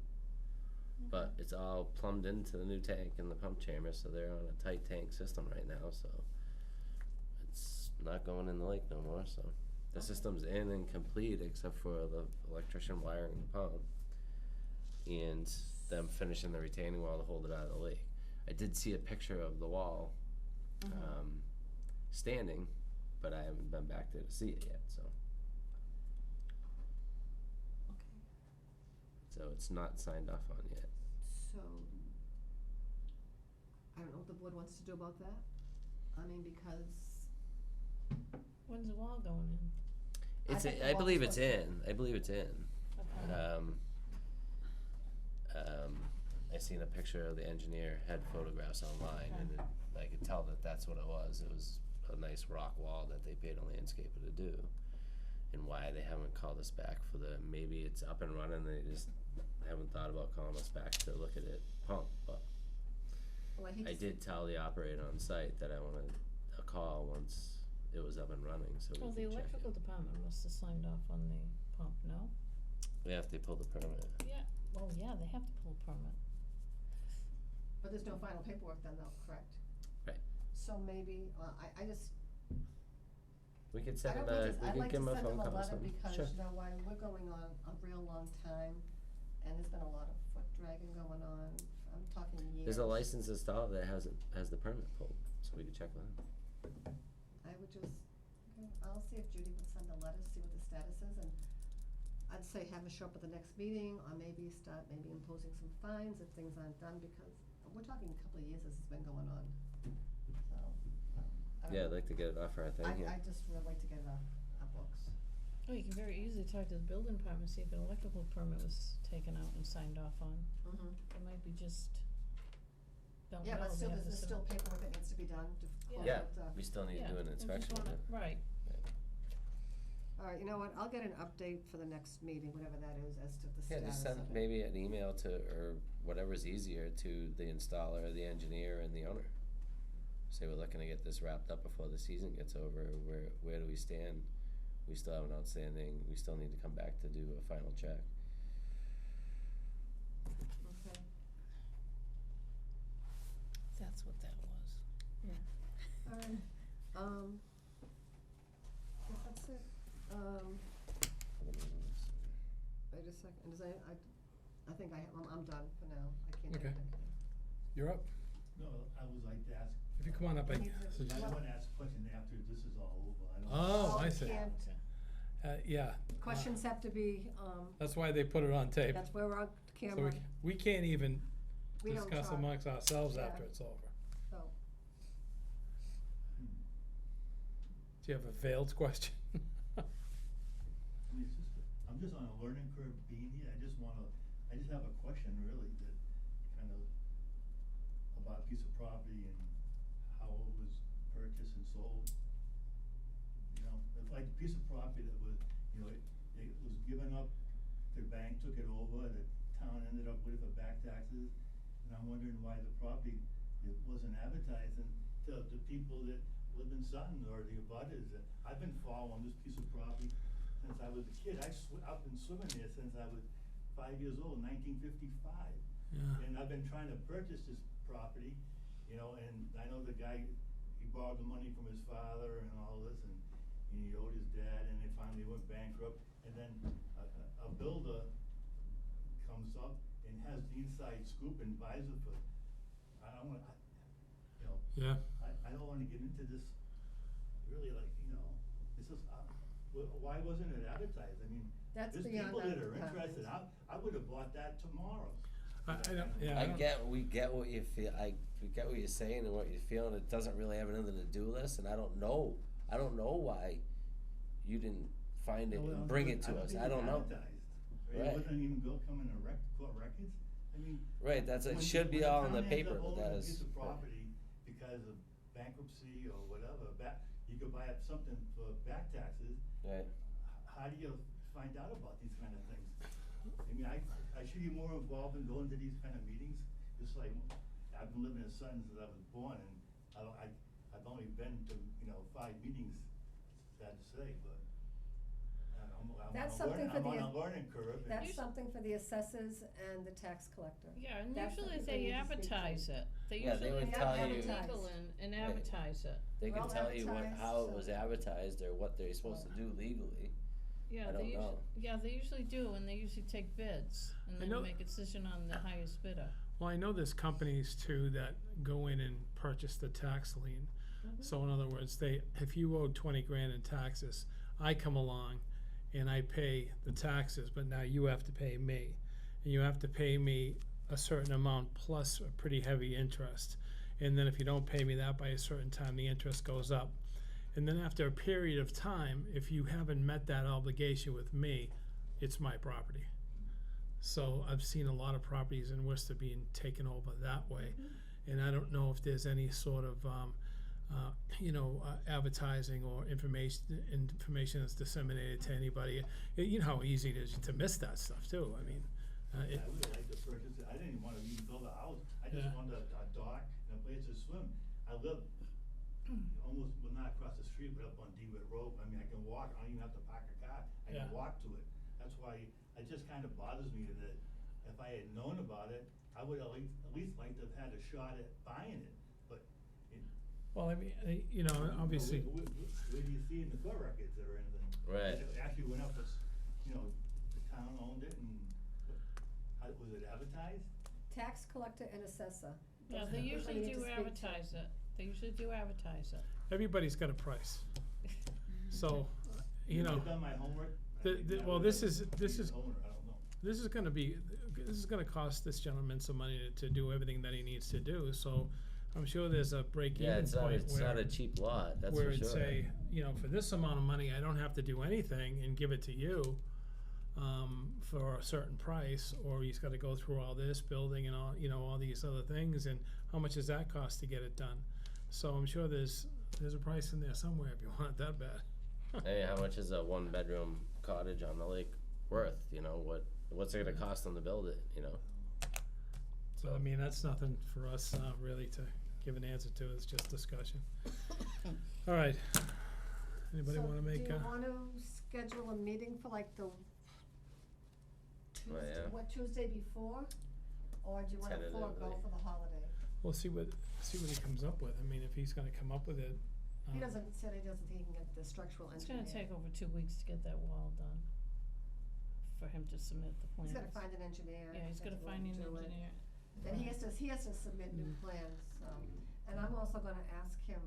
But it's all plumbed into the new tank in the pump chamber, so they're on a tight tank system right now, so it's not going in the lake no more, so. The system's in and complete except for the electrician wiring the pump. And them finishing the retaining wall to hold it out of the lake. I did see a picture of the wall, standing, but I haven't been back there to see it yet, so. Okay, So it's not signed off on yet. so, I don't know what the board wants to do about that. I mean, because When's the wall going in? It's, think the I believe wall's it's supposed in, I believe it's in. Okay. I seen a picture of the engineer, had photographs online, and I could tell that that's what it was. It was a nice rock wall that they paid a landscaper to do. And why they haven't called us back for maybe it's up and running, they just haven't thought about calling us back to look at it pump, but well, I hate I to did tell the operator on site that I wanted a call once it was up and running, so Well, we the could check electrical it. department must have signed off on the pump, no? Yeah, if they pull the permit. Yeah, well, yeah, they have to pull a permit. But there's no final paperwork then though, correct? Right. So maybe, I just, We could I send don't them need a, to, we I'd could like to give them a send phone them a call or letter something. because, Sure. you know, we're going on a real long time and there's been a lot of foot dragging going on. I'm talking years. There's a licensed installer that has the permit pulled, so we could check with them. I would just, okay, I'll see if Judy would send a letter, see what the status is, and I'd say have her show up at the next meeting, or maybe start imposing some fines if things aren't done, because we're talking a couple of years this has been going on, so, I don't Yeah, know. I'd like to get it off our thing here. I just would like to get it off our books. Oh, you can very easily talk to the building department, see if an electrical permit was taken out and signed off on. Mm-hmm. It might be just, don't Yeah, know, but they still, have to there's send still paperwork that needs to be done to close Yeah, out, we still need to do an we just inspection of wanna- it. Right, All right, you know what, I'll get an update for the next meeting, whatever that is, as to the Yeah, status just of send it. maybe an email to, or whatever's easier, to the installer, the engineer, and the owner. Say we're looking to get this wrapped up before the season gets over, where do we stand? We still have an outstanding, we still need to come back to do a final check. Okay. that's what that was. All right, guess that's it. Wait a second, I think I'm done for now, I can't do Okay. anything. You're up. No, I would like to ask, If you come on up, I We need to- suggest. I wanna ask a question after this is all over, I don't. Oh, I see. Can't, Yeah. questions have to be, That's why they put it on tape. that's where we're on So camera, we can't even we don't discuss talk, amongst ourselves Yeah. after it's over. so. Do you have a veiled question? I mean, it's just, I'm just on a learning curve being here, I just have a question really that kind of about a piece of property and how it was purchased and sold. You know, it's like a piece of property that was, you know, it was given up, the bank took it over, the town ended up with it for back taxes. And I'm wondering why the property, it wasn't advertised and to the people that live in Sutton or the abutters. And I've been following this piece of property since I was a kid. I've been swimming there since I was 5 years old, 1955. Yeah. And I've been trying to purchase this property, you know, and I know the guy, he borrowed the money from his father and all this, and he owed his dad, and they finally went bankrupt. And then a builder comes up and has the inside scoop and buys it for, I don't wanna, you know, Yeah. I don't wanna get into this, really, like, you know, this is, why wasn't it advertised? I mean, That's there's beyond people our that are department. interested, I would've bought that tomorrow. I don't, yeah. I don't- get, we get what you feel, we get what you're saying and what you're feeling, it doesn't really have anything to do with this, and I don't know why you didn't find it Well, and bring it to don't us, think I it don't know. advertised. Right. It wasn't even coming to court records, I mean. Right, it when should be when all in the town ends paper, up but owning that a is. piece of right. property because of bankruptcy or whatever, you could buy up something for back taxes. Right. How do you find out about these kind of things? I mean, I should be more involved in going to these kind of meetings, just like, I've been living in Sutton since I was born, and I've only been to, 5 meetings, sad to say, but That's something for I'm on the- a learning curve. and- That's something for the assessors and the tax collector. Yeah, and That's usually something they need to speak to. advertise it. They Yeah, they usually would have tell the you- legal and advertise it. They Well can tell you advertised, how it so- was advertised or what they're supposed to do legally. Yeah, I they don't usually, know. yeah, they usually do, and they usually take bids, and I then know- make a decision on the highest bidder. Well, I know there's companies too that go in and purchase the tax lien. So in other words, if you owed 20 grand in taxes, I come along and I pay the taxes, but now you have to pay me. And you have to pay me a certain amount plus a pretty heavy interest. And then if you don't pay me that by a certain time, the interest goes up. And then after a period of time, if you haven't met that obligation with me, it's my property. So I've seen a lot of properties in Worcester being taken over that way. And I don't know if there's any sort of, advertising or information that's disseminated to anybody. You know how easy it is to miss that stuff too. I mean, I would like to purchase it. I didn't even wanna even build a house. I just Yeah. wanted a dock and a place to swim. I live almost, well, not across the street, but up on DeWitt Road. I mean, I can walk. I don't even have to park a car. I Yeah. can walk to it. That's why it just kinda bothers me that if I had known about it, I would at least like to have had a shot at buying it, but. well, I mean, obviously, Where do you see in the court records or anything? Right. It actually went up as, the town owned it and, how, was it advertised? Tax collector and assessor. Yeah, Those they are the people usually you need do to speak to. advertise it. They usually do advertise it. everybody's got a price. So, I've done my homework. well, this is Owner, I don't know. this is gonna cost this gentleman some money to do everything that he needs to do, so I'm sure there's a Yeah, break-even it's not, point it's not where, a cheap lot, that's where for it'd sure. say, for this amount of money, I don't have to do anything and give it to you, for a certain price, or he's gotta go through all this building and all these other things, and how much does that cost to get it done? So I'm sure there's a price in there somewhere if you want it that bad. Hey, how much is a one-bedroom cottage on the lake worth, what's it gonna cost them to build it, So, I mean, that's nothing for us, really to give an answer to, it's just discussion. All right, anybody wanna make, So do you wanna schedule a meeting for like the Tuesday, yeah. Tuesday before? Or do you wanna forego Tentatively. for the holiday? we'll see what he comes up with, I mean, if he's gonna come up with it. He doesn't, said he doesn't think he can get the structural It's engineer. gonna take over 2 weeks to get that wall done, for him to submit the plans. He's gotta find an engineer. Yeah, he's gotta to find an do it. engineer. And he has to submit new plans, so, and I'm also gonna ask him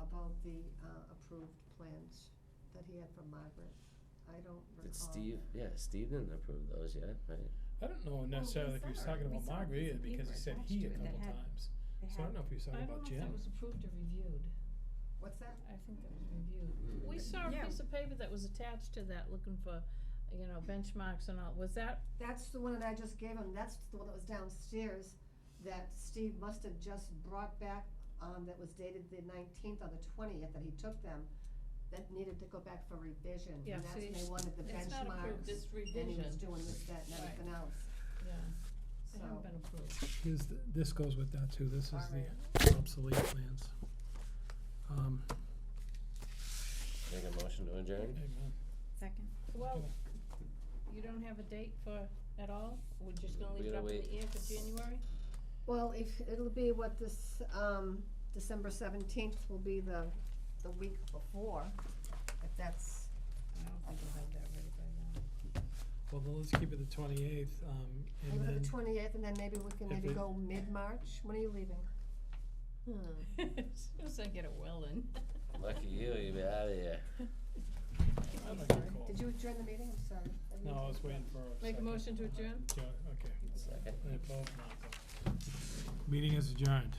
about the, approved plans that he had from Margaret. I don't recall. Did Steve didn't approve those yet, right? I don't know necessarily if he was talking about Margaret either, because he said he a couple times, so I don't know if he was talking I don't about know if that Jim. was approved or reviewed. What's that? I think that was reviewed. We saw a Yeah. piece of paper that was attached to that, looking for, benchmarks and all, was that? That's the one that I just gave him, that's the one that was downstairs, that Steve must have just brought back, that was dated the 19th or the 20th, that he took them, that needed to go back for revision. Yeah, And that's see, when they wanted the it's not approved, benchmarks, it's and he was revision. doing this, that, and Right. everything else, Yeah, they so. haven't been approved. This goes with that too, this is Alright. the obsolete plans. Make a motion to adjourn? Amen. Second. Well, you don't have a date for, at all? We're just gonna leave We it gotta up in wait. the air for January? Well, if, it'll be what this, December 17th will be the week before, if that's, I don't think we'll have that ready by Well, then let's keep it the 28th, and maybe then, the 28th, and then maybe we can If maybe it- go mid-March, when are you leaving? then. As soon as I get a will in. Lucky you'll be out of here. I'd like to call. Did you adjourn the meeting? I'm sorry. I didn't No, I hear was you. waiting for a Make a second. motion to adjourn? Yeah, okay. Second. Any opposed? No, okay. Meeting is adjourned.